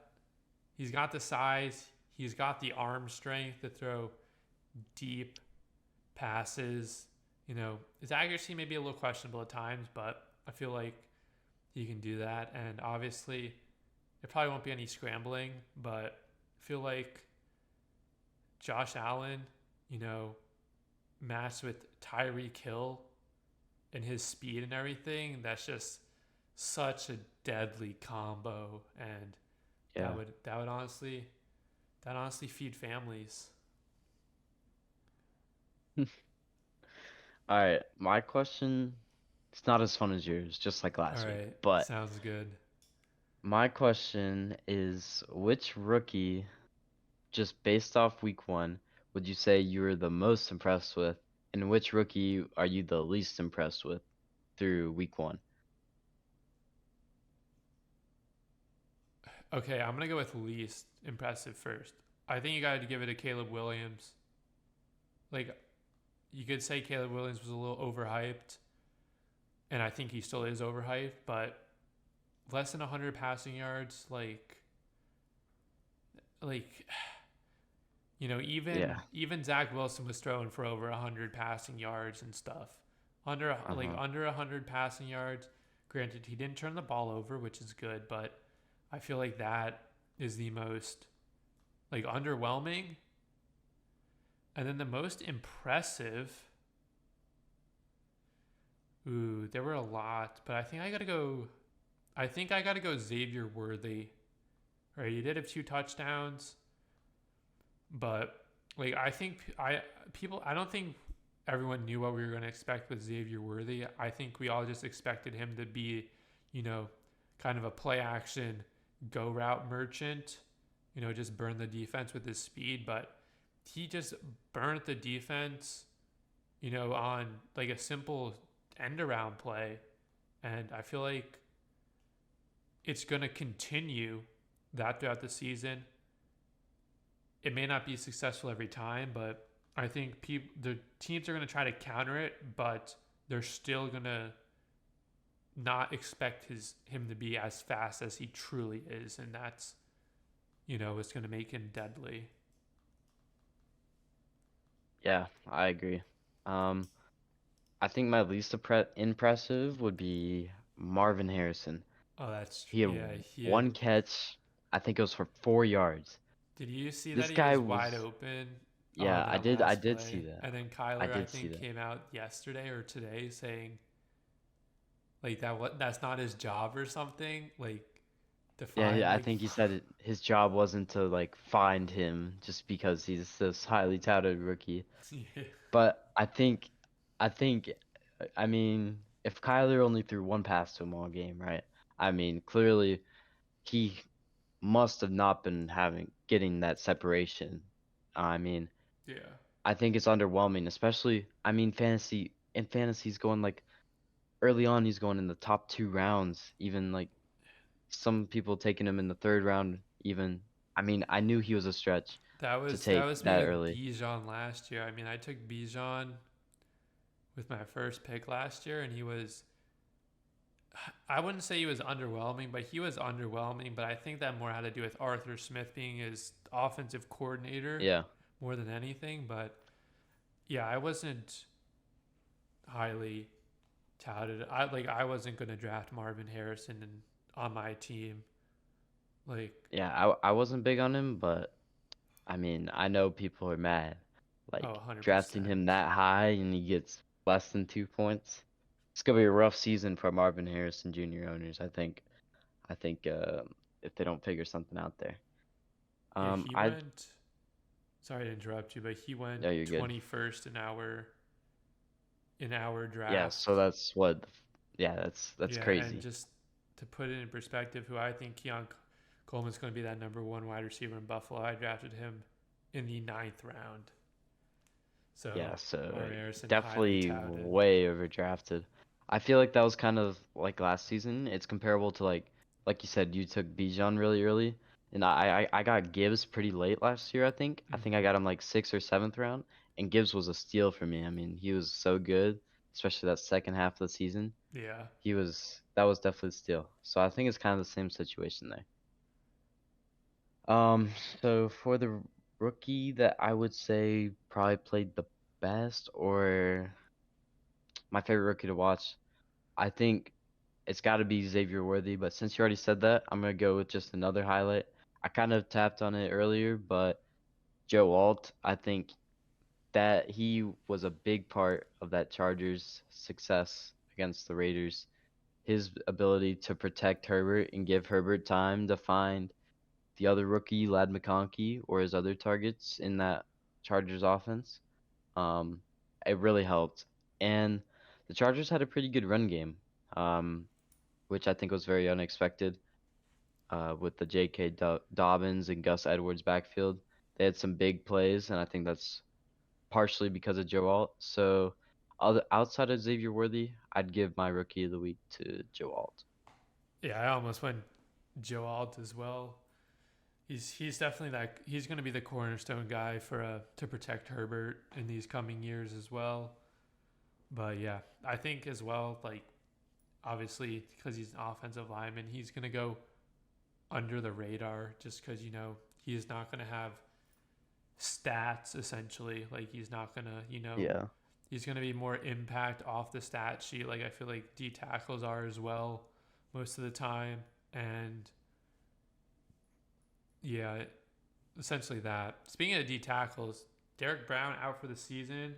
the size, he's got the arm strength to throw deep passes. His accuracy may be a little questionable at times, but I feel like he can do that. And obviously, there probably won't be any scrambling, but I feel like Josh Allen, matched with Tyreek Hill and his speed and everything, that's just such a deadly combo, and Yeah. that would honestly feed families. All right. My question, it's not as fun as yours, just like All last week. right, But sounds good. my question is, which rookie, just based off week one, would you say you were the most impressed with, and which rookie are you the least impressed with through week one? Okay, I'm gonna go with least impressive first. I think you got to give it to Caleb Williams. Like, you could say Caleb Williams was a little overhyped, and I think he still is overhyped, but less than 100 passing yards, like Yeah. even Zach Wilson was throwing for over 100 passing yards and stuff. Uh-huh. Under 100 passing yards. Granted, he didn't turn the ball over, which is good, but I feel like that is the most underwhelming. And then the most impressive. Ooh, there were a lot, but I think I gotta go. I think I gotta go Xavier Worthy. All right, he did have 2 touchdowns, but I think I don't think everyone knew what we were going to expect with Xavier Worthy. I think we all just expected him to be, kind of a play action go route merchant, just burn the defense with his speed, but he just burnt the defense, on a simple end around play. And I feel like it's going to continue that throughout the season. It may not be successful every time, but I think the teams are going to try to counter it, but they're still going to not expect him to be as fast as he truly is, and that's it's going to make him deadly. Yeah, I agree. Um, I think my least impressive would be Marvin Harrison. Oh, that's He had yeah. He had. one catch, I think it was for 4 yards. Did you see that This he guy was wide was, open on yeah, I that did, I last did see play? that. And then I Kyler, I did see think, that. came out yesterday or today saying that's not his job or something. To Yeah, find I think he said his job wasn't to like find him just because he's this highly touted rookie. yeah, But I think, I mean, if Kyler only threw one pass to him all game, right? I mean, clearly he must have not been getting that separation. I mean, yeah. I think it's underwhelming, especially, I mean, fantasy he's going like early on, he's going in the top 2 rounds, even like some people taking him in the third round, even. I mean, I knew he was a stretch to That take was me that with early. Bijan last year. I mean, I took Bijan with my first pick last year, and he was. I wouldn't say he was underwhelming, but he was underwhelming. But I think that more had to do with Arthur Smith being his offensive coordinator Yeah. more than anything. But yeah, I wasn't highly touted. I wasn't gonna draft Marvin Harrison on my team. Like, Yeah, I wasn't big on him, but I mean, I know people are mad. oh, Like drafting 100%. him that high and he gets less than 2 points. It's gonna be a rough season for Marvin Harrison Jr. owners, I think. I think if they don't figure something out there. Yeah, he I went. Sorry to interrupt you, but he went No, you're good. 21st in our Yeah, so draft. that's what. Yeah, that's Yeah, and crazy. just to put it in perspective, who I think Keon Coleman's going to be that number one wide receiver in Buffalo. I drafted him in the 9th round. Yeah, So so Marvin Harrison highly definitely touted. way overdrafted. I feel like that was kind of like last season. It's comparable to like you said, you took Bijan really early, and I got Gibbs pretty late last year, I think. I think I Hmm. got him like 6th or 7th round, and Gibbs was a steal for me. I mean, he was so good, especially that second half of the season. Yeah. That was definitely a steal. So I think it's kind of the same situation there. So for the rookie that I would say probably played the best or my favorite rookie to watch, I think it's got to be Xavier Worthy. But since you already said that, I'm gonna go with just another highlight. I kind of tapped on it earlier, but Joe Alt, I think that he was a big part of that Chargers' success against the Raiders. His ability to protect Herbert and give Herbert time to find the other rookie, Lad McConkey, or his other targets in that Chargers offense. Um, it really helped. And the Chargers had a pretty good run game, um, which I think was very unexpected with the J.K. Dobbins and Gus Edwards backfield. They had some big plays, and I think that's partially because of Joe Alt. So, outside of Xavier Worthy, I'd give my rookie of the week to Joe Alt. Yeah, I almost went Joe Alt as well. He's definitely he's going to be the cornerstone guy for to protect Herbert in these coming years as well. But yeah, I think as well, like obviously because he's an offensive lineman, he's going to go under the radar just because he's not going to have stats essentially. Like he's not going to Yeah. he's going to be more impact off the stat sheet. Like I feel like D tackles are as well most of the time, and yeah, essentially that. Speaking of D tackles, Derek Brown out for the season.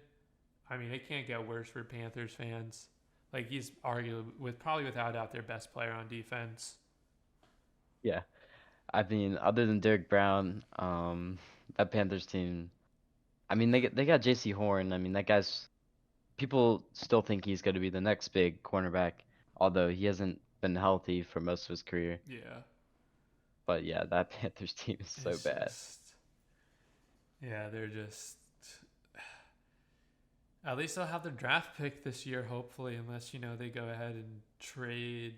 I mean, it can't get worse for Panthers fans. Like he's arguably probably without a doubt their best player on defense. Yeah. I mean, other than Derek Brown, that Panthers team. I mean, they got J.C. Horn. I mean, that guy's people still think he's going to be the next big cornerback, although he hasn't been healthy for most of his career. Yeah, But yeah, that Panthers team is so it's bad. just yeah, they're just. At least they'll have their draft pick this year, hopefully, unless they go ahead and trade.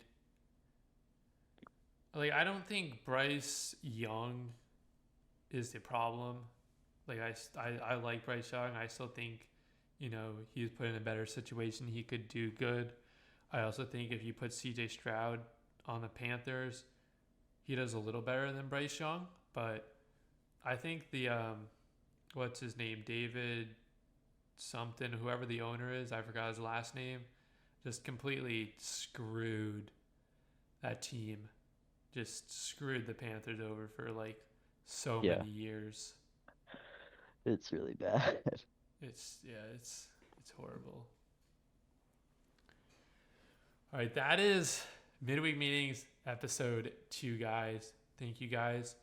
Like I don't think Bryce Young is the problem. Like I like Bryce Young. I still think, he's put in a better situation. He could do good. I also think if you put C.J. Stroud on the Panthers, he does a little better than Bryce Young. But I think the what's his name, David something, whoever the owner is, I forgot his last name, just completely screwed that team. Just screwed the Panthers over for like so Yeah, many years. it's really bad. It's horrible. All right, that is Midweek Meetings episode 2, guys. Thank you guys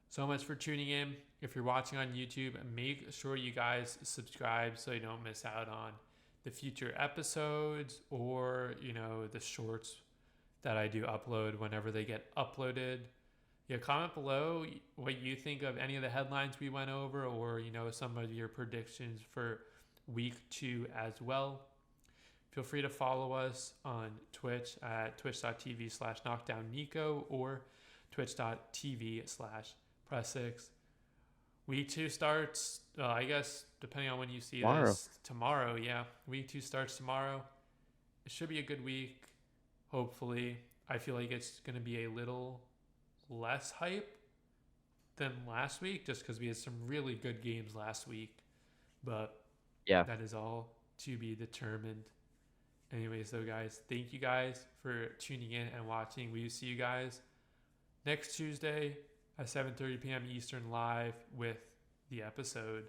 so much for tuning in. If you're watching on YouTube, make sure you guys subscribe so you don't miss out on the future episodes or, the shorts that I do upload whenever they get uploaded. Yeah, comment below what you think of any of the headlines we went over or, some of your predictions for week 2 as well. Feel free to follow us on Twitch at twitch.tv/KnockdownNico or twitch.tv/Pr3ssix. Week 2 starts, I guess, depending on when you see Tomorrow. this, tomorrow. Yeah, week 2 starts tomorrow. It should be a good week, hopefully. I feel like it's going to be a little less hype than last week just because we had some really good games last week. But Yeah. that is all to be determined. Anyways, though, guys, thank you guys for tuning in and watching. We will see you guys next Tuesday at 7:30 p.m. Eastern live with the episode.